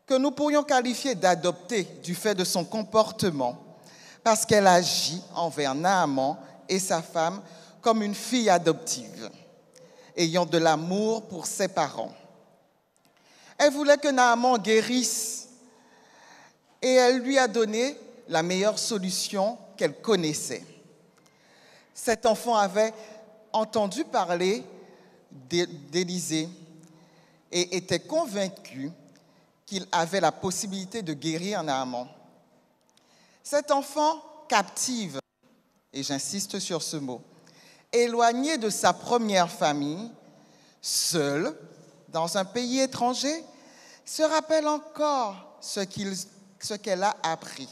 que nous pourrions qualifier d'adoptée du fait de son comportement, parce qu'elle agit envers Naaman et sa femme comme une fille adoptive, ayant de l'amour pour ses parents. Elle voulait que Naaman guérisse et elle lui a donné la meilleure solution qu'elle connaissait. Cet enfant avait entendu parler d'Élisée et était convaincu qu'il avait la possibilité de guérir Naaman. Cet enfant captive, et j'insiste sur ce mot, éloigné de sa première famille, seul, dans un pays étranger, se rappelle encore ce qu'elle a appris,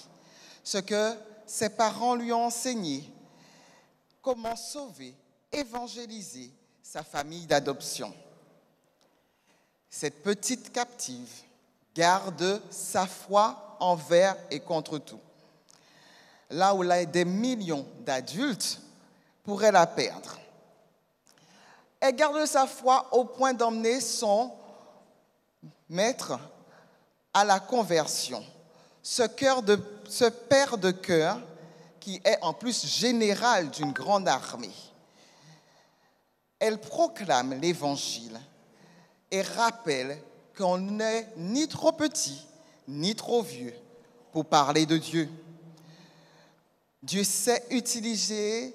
ce que ses parents lui ont enseigné, comment sauver, évangéliser sa famille d'adoption. Cette petite captive garde sa foi envers et contre tout. Là où des millions d'adultes pourraient la perdre. Elle garde sa foi au point d'emmener son maître à la conversion. Ce père de cœur qui est en plus général d'une grande armée. Elle proclame l'évangile et rappelle qu'on n'est ni trop petit, ni trop vieux pour parler de Dieu. Dieu sait utiliser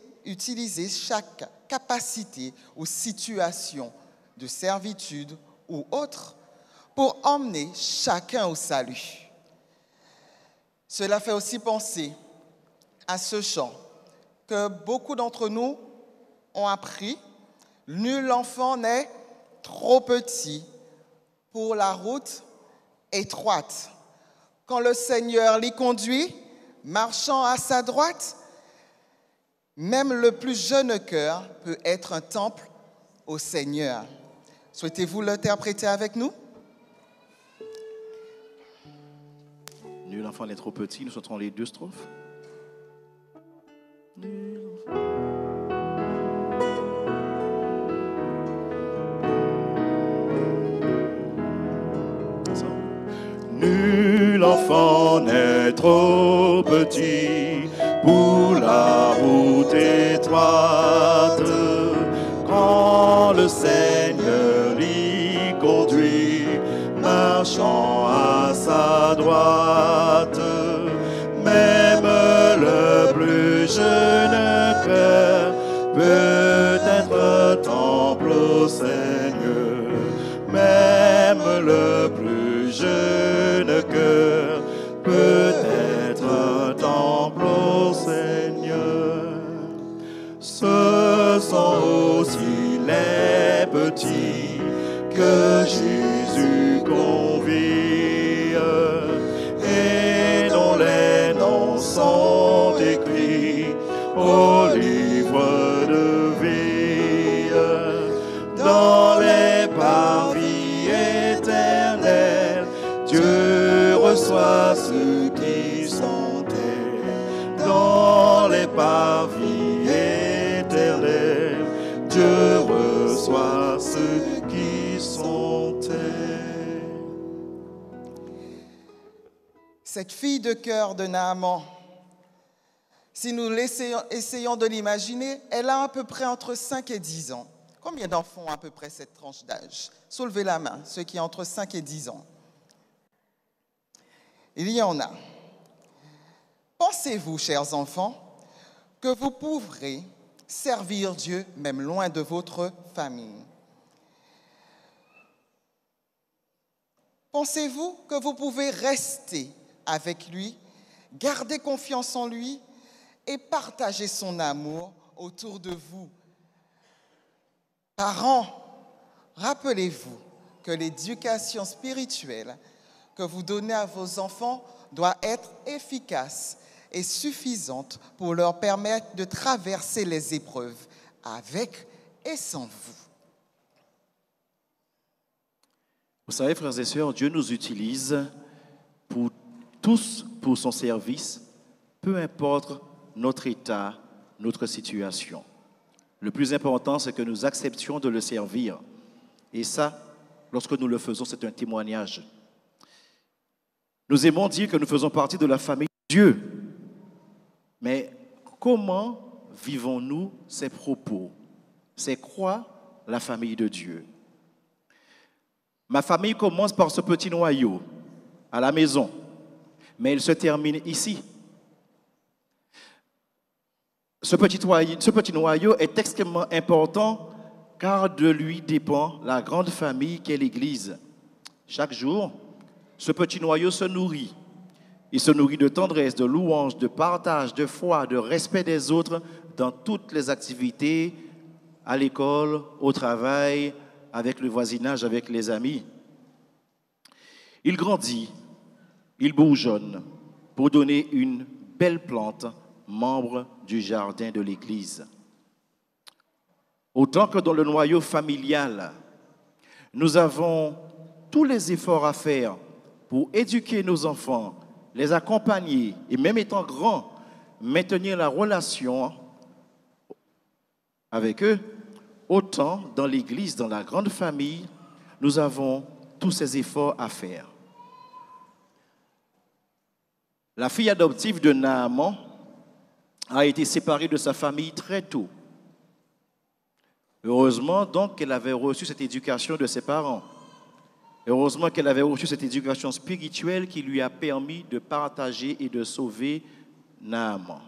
chaque capacité ou situation de servitude ou autre pour emmener chacun au salut. Cela fait aussi penser à ce chant que beaucoup d'entre nous ont appris. Nul enfant n'est trop petit pour la route étroite. Quand le Seigneur l'y conduit, marchant à sa droite, même le plus jeune cœur peut être un temple au Seigneur. Souhaitez-vous l'interpréter avec nous? Nul enfant n'est trop petit, nous chantons les 2 strophes. Nul enfant n'est trop petit pour la route étroite. Quand le Seigneur l'y conduit, marchant à sa droite, même le plus jeune cœur peut être un temple au Seigneur. Même le plus jeune cœur petits que Jésus convie et dont les noms sont écrits au livre de vie dans les parvis éternels. Dieu reçoit ceux qui sont terres dans les parvis éternels. Dieu reçoit ceux qui sont terres. Cette fille de cœur de Naaman, si nous essayons de l'imaginer, elle a à peu près entre 5 et 10 ans. Combien d'enfants ont à peu près cette tranche d'âge? Soulevez la main, ceux qui ont entre 5 et 10 ans. Il y en a. Pensez-vous, chers enfants, que vous pourrez servir Dieu même loin de votre famille? Pensez-vous que vous pouvez rester avec lui, garder confiance en lui et partager son amour autour de vous? Parents, rappelez-vous que l'éducation spirituelle que vous donnez à vos enfants doit être efficace et suffisante pour leur permettre de traverser les épreuves avec et sans vous. Vous savez, frères et sœurs, Dieu nous utilise tous pour son service, peu importe notre état, notre situation. Le plus important, c'est que nous acceptions de le servir. Et ça, lorsque nous le faisons, c'est un témoignage. Nous aimons dire que nous faisons partie de la famille de Dieu. Mais comment vivons-nous ces propos? C'est quoi la famille de Dieu? Ma famille commence par ce petit noyau à la maison, mais elle se termine ici. Ce petit noyau est extrêmement important car de lui dépend la grande famille qu'est l'Église. Chaque jour, ce petit noyau se nourrit. Il se nourrit de tendresse, de louange, de partage, de foi, de respect des autres dans toutes les activités, à l'école, au travail, avec le voisinage, avec les amis. Il grandit, il bourgeonne pour donner une belle plante, membre du jardin de l'Église. Autant que dans le noyau familial, nous avons tous les efforts à faire pour éduquer nos enfants, les accompagner et même étant grands, maintenir la relation avec eux, autant dans l'Église, dans la grande famille, nous avons tous ces efforts à faire. La fille adoptive de Naaman a été séparée de sa famille très tôt. Heureusement donc qu'elle avait reçu cette éducation de ses parents. Heureusement qu'elle avait reçu cette éducation spirituelle qui lui a permis de partager et de sauver Naaman.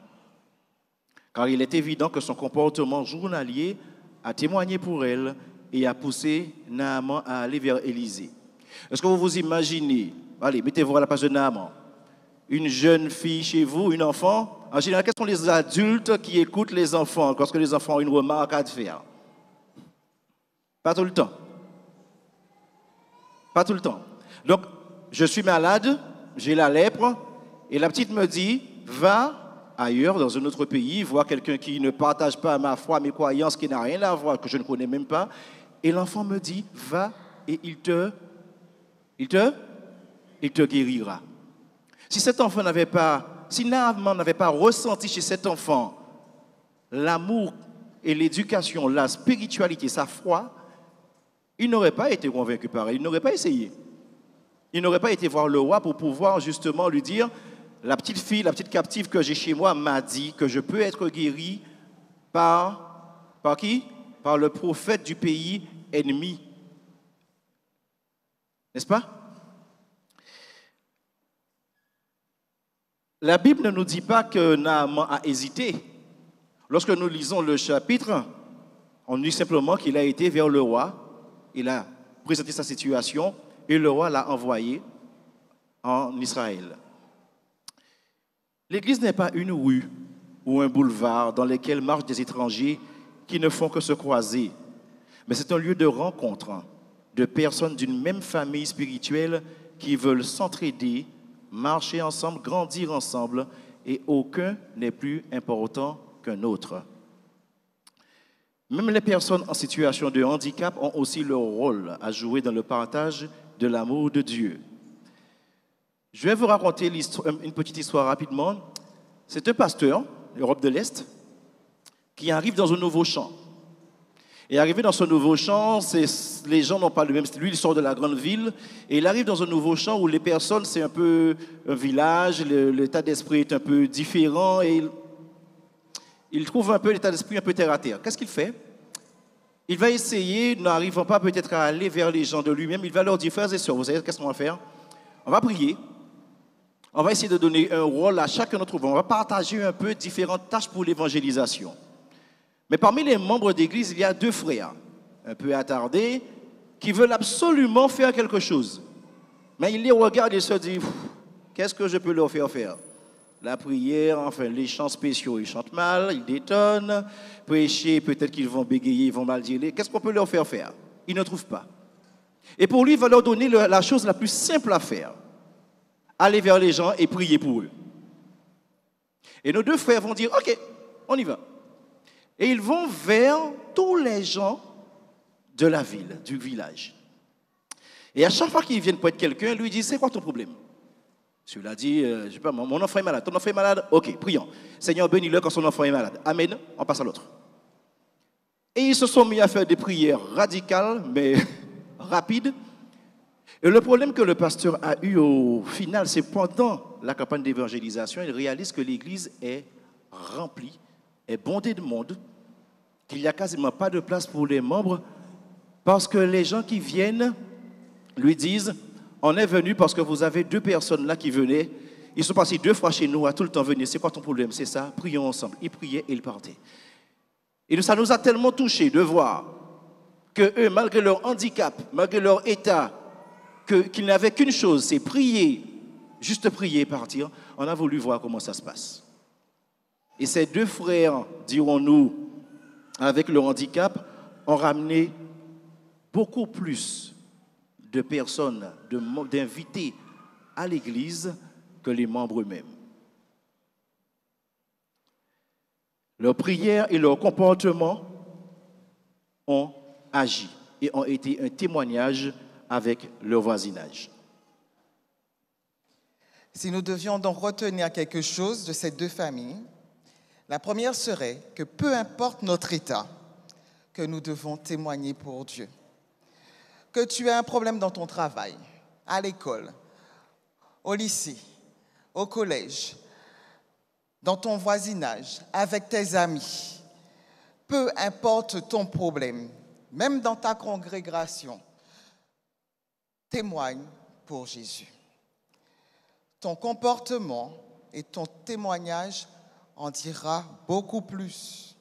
Car il est évident que son comportement journalier a témoigné pour elle et a poussé Naaman à aller vers Élisée. Est-ce que vous vous imaginez, allez, mettez-vous à la place de Naaman, une jeune fille chez vous, une enfant? En général, quels sont les adultes qui écoutent les enfants lorsque les enfants ont une remarque à faire? Pas tout le temps. Pas tout le temps. Donc, je suis malade, j'ai la lèpre, et la petite me dit, va ailleurs, dans un autre pays, voir quelqu'un qui ne partage pas ma foi, mes croyances, qui n'a rien à voir, que je ne connais même pas. Et l'enfant me dit, va et il te guérira. Si cet enfant n'avait pas, si Naaman n'avait pas ressenti chez cet enfant l'amour et l'éducation, la spiritualité, sa foi, il n'aurait pas été convaincu par elle, il n'aurait pas essayé. Il n'aurait pas été voir le roi pour pouvoir justement lui dire, la petite fille, la petite captive que j'ai chez moi m'a dit que je peux être guéri par qui? Par le prophète du pays ennemi. N'est-ce pas? La Bible ne nous dit pas que Naaman a hésité. Lorsque nous lisons le chapitre, on dit simplement qu'il a été vers le roi, il a présenté sa situation et le roi l'a envoyé en Israël. L'Église n'est pas une rue ou un boulevard dans lesquels marchent des étrangers qui ne font que se croiser. mais c'est un lieu de rencontre de personnes d'une même famille spirituelle qui veulent s'entraider, marcher ensemble, grandir ensemble, et aucun n'est plus important qu'un autre. Même les personnes en situation de handicap ont aussi leur rôle à jouer dans le partage de l'amour de Dieu. Je vais vous raconter une petite histoire rapidement. C'est un pasteur d'Europe de l'Est qui arrive dans un nouveau champ. Et arrivé dans ce nouveau champ, les gens n'ont pas le même style. Lui, il sort de la grande ville et il arrive dans un nouveau champ où les personnes, c'est un peu un village, l'état d'esprit est un peu différent et il trouve un peu l'état d'esprit un peu terre à terre. Qu'est-ce qu'il fait? Il va essayer, n'arrivant pas peut-être à aller vers les gens de lui-même, il va leur dire, frères et sœurs, vous savez qu'est-ce qu'on va faire? On va prier. On va essayer de donner un rôle à chacun d'entre vous. On va partager un peu différentes tâches pour l'évangélisation. Mais parmi les membres d'église, il y a deux frères, un peu attardés, qui veulent absolument faire quelque chose. Mais ils les regardent et se disent, qu'est-ce que je peux leur faire faire? La prière, enfin les chants spéciaux, ils chantent mal, ils détonnent. Prêcher, peut-être qu'ils vont bégayer, ils vont mal dire. Qu'est-ce qu'on peut leur faire faire? Ils ne trouvent pas. Et pour lui, il va leur donner la chose la plus simple à faire. Aller vers les gens et prier pour eux. Et nos deux frères vont dire, ok, on y va. Et ils vont vers tous les gens de la ville, du village. Et à chaque fois qu'ils viennent pour être quelqu'un, ils lui disent, c'est quoi ton problème? Celui-là dit, je sais pas, mon enfant est malade. Ton enfant est malade? Ok, prions. Seigneur, bénis-le quand son enfant est malade. Amen. On passe à l'autre. Et ils se sont mis à faire des prières radicales, mais rapides. Et le problème que le pasteur a eu au final, c'est pendant la campagne d'évangélisation, il réalise que l'église est remplie, est bondée de monde, qu'il n'y a quasiment pas de place pour les membres, parce que les gens qui viennent lui disent, on est venu parce que vous avez deux personnes là qui venaient, ils sont passés 2 fois chez nous, à tout le temps venir, c'est quoi ton problème? C'est ça, prions ensemble. Ils priaient et ils partaient. Et ça nous a tellement touchés de voir que eux, malgré leur handicap, malgré leur état, qu'ils n'avaient qu'une chose, c'est prier, juste prier et partir. On a voulu voir comment ça se passe. Et ces deux frères, dirons-nous, avec leur handicap, ont ramené beaucoup plus de personnes, d'invités à l'église que les membres eux-mêmes. Leurs prières et leur comportement ont agi et ont été un témoignage avec leur voisinage. Si nous devions donc retenir quelque chose de ces deux familles, la première serait que peu importe notre état, que nous devons témoigner pour Dieu. Que tu aies un problème dans ton travail, à l'école, au lycée, au collège, dans ton voisinage, avec tes amis, peu importe ton problème, même dans ta congrégation, témoigne pour Jésus. Ton comportement et ton témoignage en dira beaucoup plus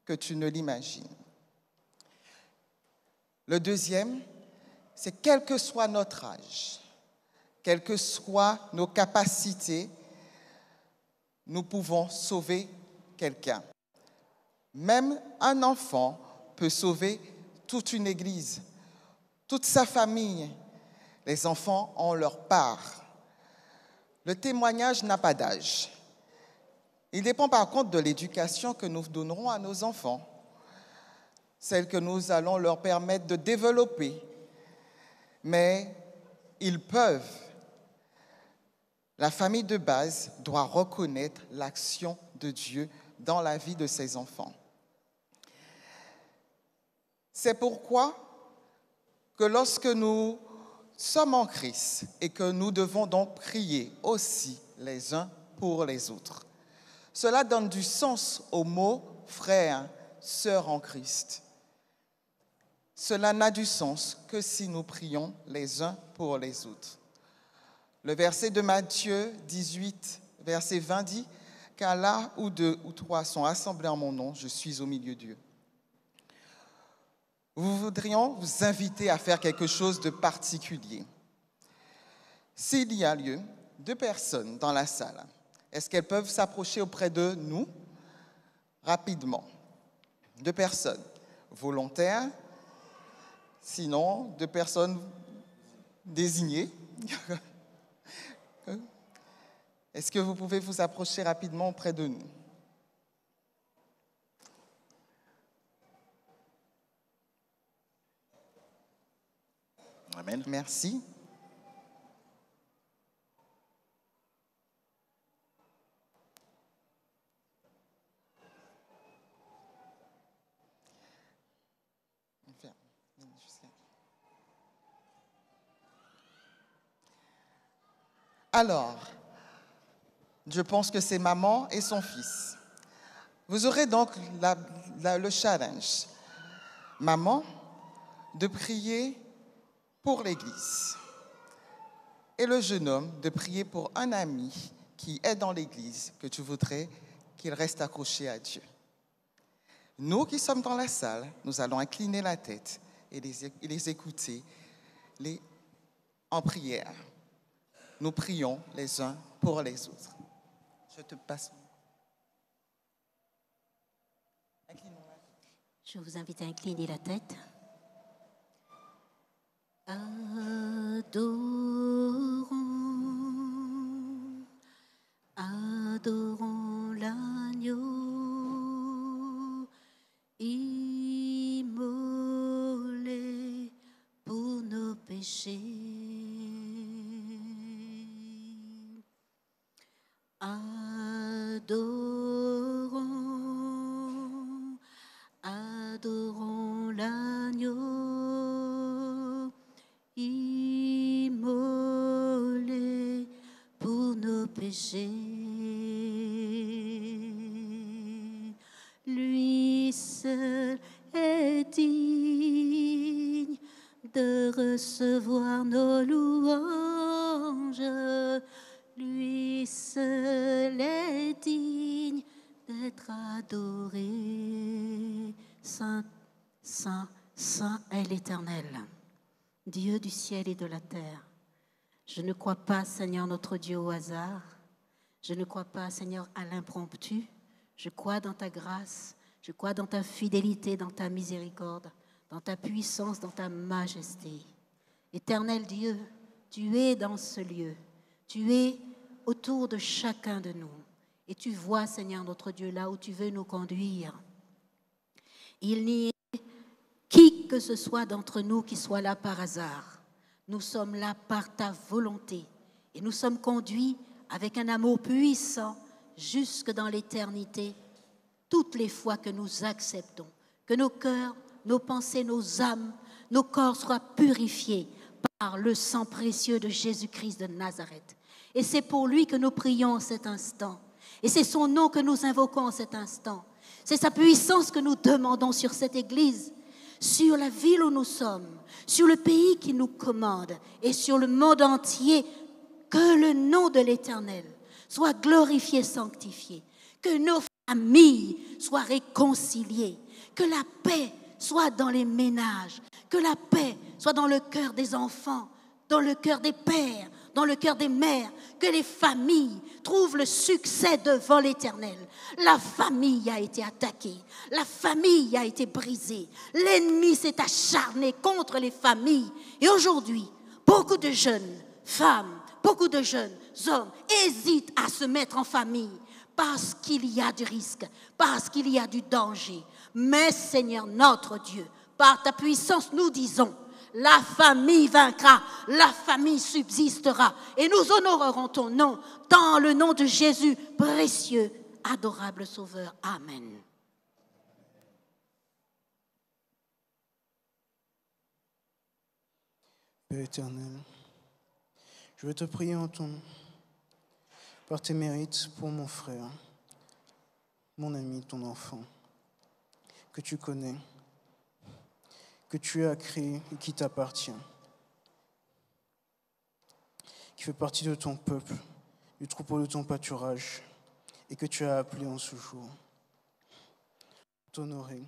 que tu ne l'imagines. Le deuxième, c'est quel que soit notre âge, quelles que soient nos capacités, nous pouvons sauver quelqu'un. Même un enfant peut sauver toute une église, toute sa famille. Les enfants ont leur part. Le témoignage n'a pas d'âge. Il dépend par contre de l'éducation que nous donnerons à nos enfants, celle que nous allons leur permettre de développer. Mais ils peuvent. La famille de base doit reconnaître l'action de Dieu dans la vie de ses enfants. C'est pourquoi que lorsque nous sommes en Christ et que nous devons donc prier aussi les uns pour les autres, cela donne du sens au mot « frère, sœur en Christ ». Cela n'a du sens que si nous prions les uns pour les autres. Le verset de Matthieu 18, verset 20 dit « Car là où 2 ou 3 sont assemblés en mon nom, je suis au milieu d'eux. » Nous voudrions vous inviter à faire quelque chose de particulier. S'il y a lieu, 2 personnes dans la salle, est-ce qu'elles peuvent s'approcher auprès de nous rapidement? 2 personnes volontaires Sinon, 2 personnes désignées. Est-ce que vous pouvez vous approcher rapidement auprès de nous? Amen. Merci. Alors, je pense que c'est maman et son fils. Vous aurez donc le challenge, maman, de prier pour l'Église. Et le jeune homme de prier pour un ami qui est dans l'Église, que tu voudrais qu'il reste accroché à Dieu. Nous qui sommes dans la salle, nous allons incliner la tête et les écouter en prière. Nous prions les uns pour les autres. Je te passe. Je vous invite à incliner la tête. Adorons l'agneau immolé pour nos péchés. Adorons l'agneau immolé pour nos péchés. Lui seul est digne de recevoir nos louanges. Lui seul est digne d'être adoré. Saint, Saint, Saint est l'Éternel, Dieu du ciel et de la terre. Je ne crois pas, Seigneur notre Dieu, au hasard. Je ne crois pas, Seigneur, à l'impromptu. Je crois dans ta grâce, je crois dans ta fidélité, dans ta miséricorde, dans ta puissance, dans ta majesté. Éternel Dieu, tu es dans ce lieu. Tu es autour de chacun de nous. Et tu vois, Seigneur notre Dieu, là où tu veux nous conduire. Il n'y a qui que ce soit d'entre nous qui soit là par hasard. Nous sommes là par ta volonté. Et nous sommes conduits avec un amour puissant jusque dans l'éternité, toutes les fois que nous acceptons que nos cœurs, nos pensées, nos âmes, nos corps soient purifiés par le sang précieux de Jésus-Christ de Nazareth. Et c'est pour lui que nous prions en cet instant. Et c'est son nom que nous invoquons en cet instant. C'est sa puissance que nous demandons sur cette église, sur la ville où nous sommes, sur le pays qui nous commande et sur le monde entier. Que le nom de l'Éternel soit glorifié, sanctifié. Que nos familles soient réconciliées. Que la paix soit dans les ménages. Que la paix soit dans le cœur des enfants, dans le cœur des pères, dans le cœur des mères. Que les familles trouvent le succès devant l'Éternel. La famille a été attaquée. La famille a été brisée. L'ennemi s'est acharné contre les familles. Et aujourd'hui, beaucoup de jeunes femmes, beaucoup de jeunes hommes hésitent à se mettre en famille parce qu'il y a du risque, parce qu'il y a du danger. Mais Seigneur notre Dieu, par ta puissance, nous disons, la famille vaincra, la famille subsistera et nous honorerons ton nom dans le nom de Jésus, précieux, adorable Sauveur. Amen. Père éternel, je veux te prier en ton nom, par tes mérites pour mon frère, mon ami, ton enfant, que tu connais, que tu as créé et qui t'appartient, qui fait partie de ton peuple, du troupeau de ton pâturage, et que tu as appelé en ce jour. Pour t'honorer,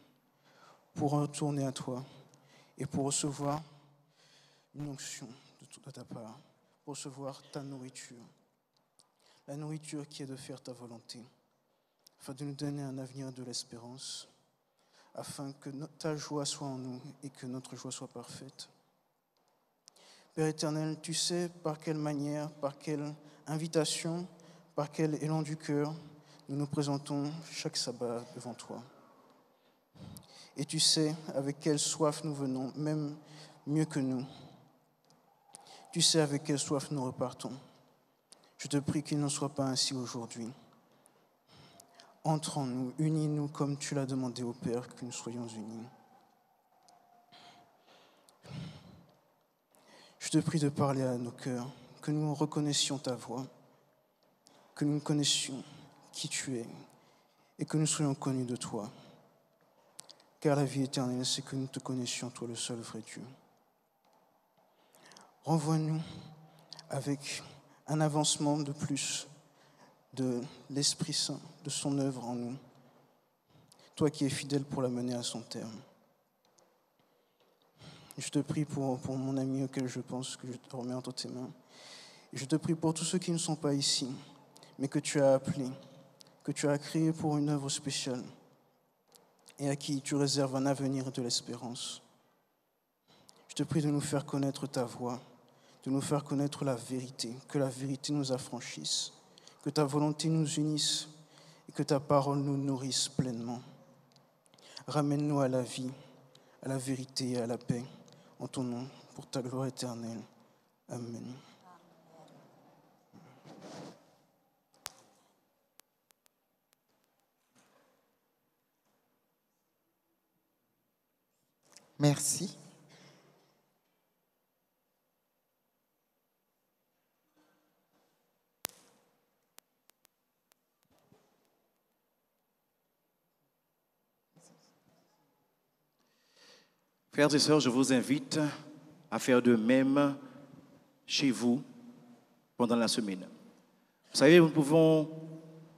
pour retourner à toi, et pour recevoir une onction de ta part, pour recevoir ta nourriture, la nourriture qui est de faire ta volonté, afin de nous donner un avenir de l'espérance, afin que ta joie soit en nous et que notre joie soit parfaite. Père éternel, tu sais par quelle manière, par quelle invitation, par quel élan du cœur nous nous présentons chaque sabbat devant toi. Et tu sais avec quelle soif nous venons, même mieux que nous. Tu sais avec quelle soif nous repartons. Je te prie qu'il n'en soit pas ainsi aujourd'hui. Entre en nous, unis-nous comme tu l'as demandé au Père, que nous soyons unis. Je te prie de parler à nos cœurs, que nous reconnaissions ta voix, que nous connaissions qui tu es et que nous soyons connus de toi. Car la vie éternelle, c'est que nous te connaissions, toi le seul vrai Dieu. Renvoie-nous avec un avancement de plus de l'Esprit Saint, de son œuvre en nous. Toi qui es fidèle pour la mener à son terme. Je te prie pour mon ami auquel je pense, que je te remets entre tes mains. Et je te prie pour tous ceux qui ne sont pas ici, mais que tu as appelés, que tu as créés pour une œuvre spéciale et à qui tu réserves un avenir et de l'espérance. Je te prie de nous faire connaître ta voix, de nous faire connaître la vérité, que la vérité nous affranchisse, que ta volonté nous unisse et que ta parole nous nourrisse pleinement. Ramène-nous à la vie, à la vérité et à la paix, en ton nom, pour ta gloire éternelle. Amen. Merci. Frères et sœurs, je vous invite à faire de même chez vous pendant la semaine. Vous savez, nous pouvons,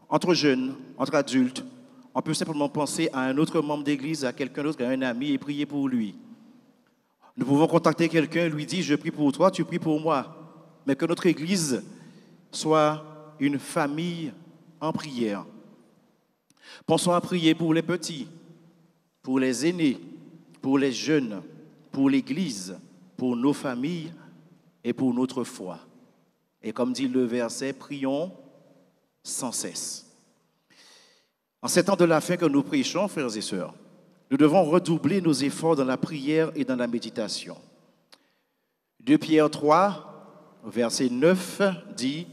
entre jeunes, entre adultes, on peut simplement penser à un autre membre d'église, à quelqu'un d'autre, à un ami et prier pour lui. Nous pouvons contacter quelqu'un et lui dire « Je prie pour toi, tu pries pour moi ». Mais que notre église soit une famille en prière. Pensons à prier pour les petits, pour les aînés, pour les jeunes, pour l'Église, pour nos familles et pour notre foi. Et comme dit le verset, prions sans cesse. En ces temps de la fin que nous prêchons, frères et sœurs, nous devons redoubler nos efforts dans la prière et dans la méditation. 2 Pierre 3, verset 9 dit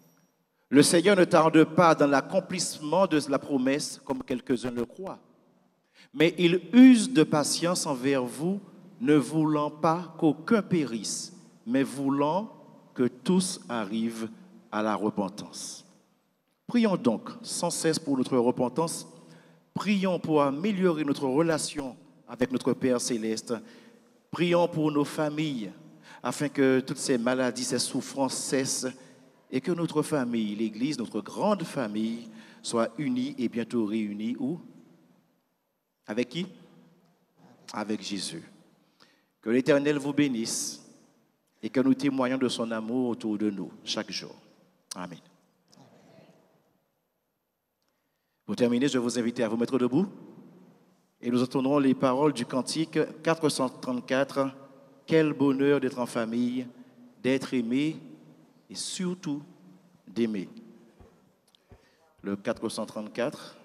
« Le Seigneur ne tarde pas dans l'accomplissement de la promesse, comme quelques-uns le croient. Mais il use de patience envers vous, ne voulant pas qu'aucun périsse, mais voulant que tous arrivent à la repentance. » Prions donc sans cesse pour notre repentance. Prions pour améliorer notre relation avec notre Père Céleste. Prions pour nos familles, afin que toutes ces maladies, ces souffrances cessent et que notre famille, l'Église, notre grande famille, soit unie et bientôt réunie où ? Avec qui? Avec Jésus. Que l'Éternel vous bénisse et que nous témoignons de son amour autour de nous chaque jour. Amen. Pour terminer, je vais vous inviter à vous mettre debout et nous entendrons les paroles du cantique 434. Quel bonheur d'être en famille, d'être aimé et surtout d'aimer. Le 434.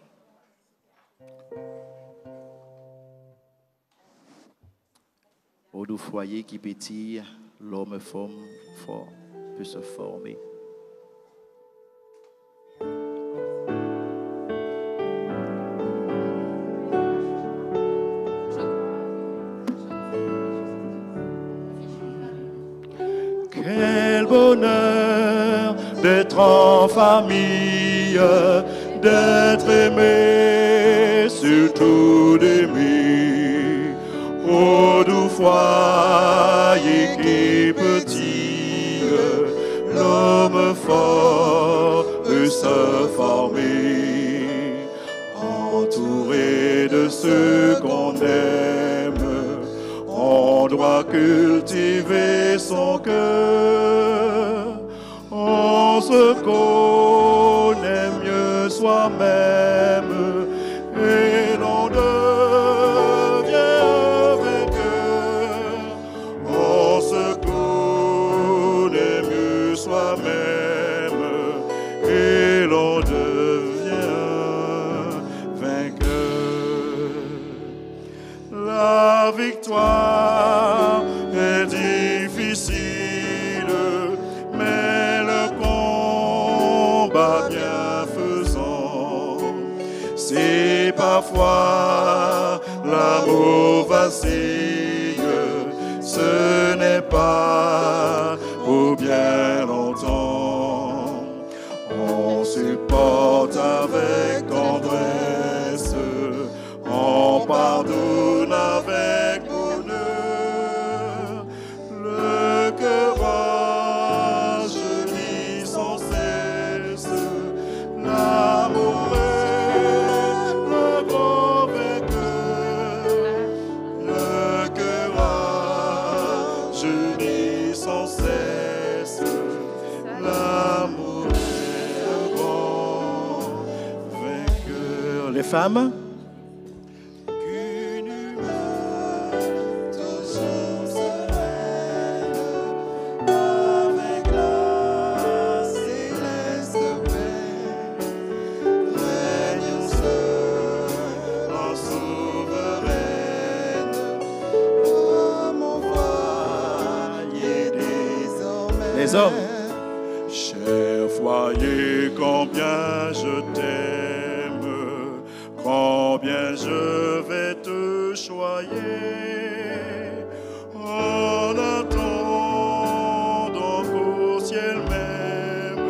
Au doux foyer qui pétille, l'homme fort peut se former. Quel bonheur d'être en famille, d'être aimé, surtout d'aimer. Au doux foyer qui pétille, l'homme fort peut se former. Entouré de ceux qu'on aime, on doit cultiver son cœur. On se connaît. connaît mieux soi-même et l'on devient la victoire est difficile, mais le combat bienfaisant, si parfois l'amour vacille, ce n'est pas pour bien longtemps. On supporte avec tendresse, on pardonne avec bonheur. Le cœur rajeunit sans cesse, l'amour est le grand vainqueur. Le cœur rajeunit sans cesse, l'amour est le grand vainqueur. Les femmes, les hommes. Cher foyer, combien je t'aime, combien je vais te choyer, en attendant qu'au ciel même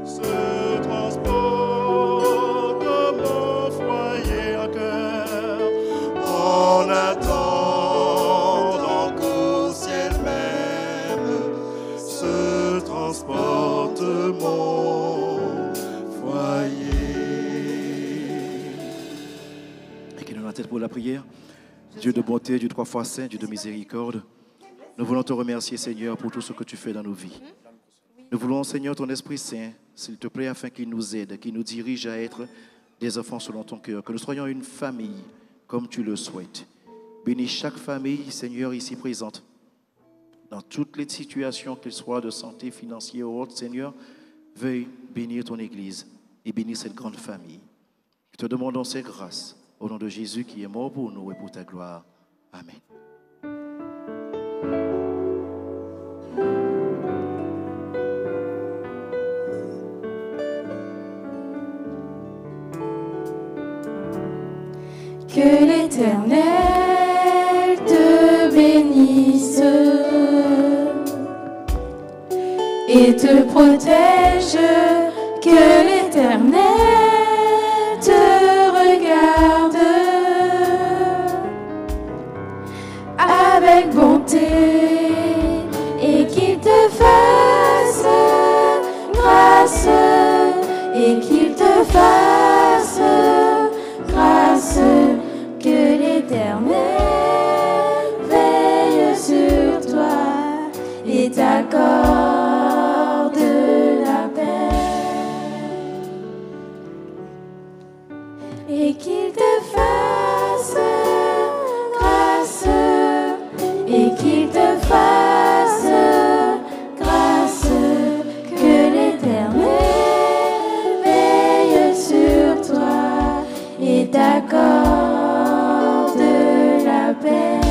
se transporte mon foyer à cœur, en attendant qu'au ciel même se transporte mon foyer. Inclinons la tête pour la prière. Dieu de bonté, Dieu 3 fois saint, Dieu de miséricorde, nous voulons te remercier, Seigneur, pour tout ce que tu fais dans nos vies. Nous voulons, Seigneur, ton Esprit Saint, s'il te plaît, afin qu'il nous aide, qu'il nous dirige à être des enfants selon ton cœur, que nous soyons une famille comme tu le souhaites. Bénis chaque famille, Seigneur, ici présente. Dans toutes les situations, qu'elles soient de santé, financière ou autre, Seigneur, veuille bénir ton Église et bénir cette grande famille. Nous te demandons ces grâces au nom de Jésus qui est mort pour nous et pour ta gloire. Amen. Que l'Éternel te bénisse et te protège, que l'Éternel te regarde avec bonté et qu'il te fasse grâce, et qu'il te fasse grâce, que l'Éternel veille sur toi et t'accorde la paix, et qu'il te fasse grâce, et qu'il te fasse grâce, que l'Éternel veille sur toi et t'accorde la paix.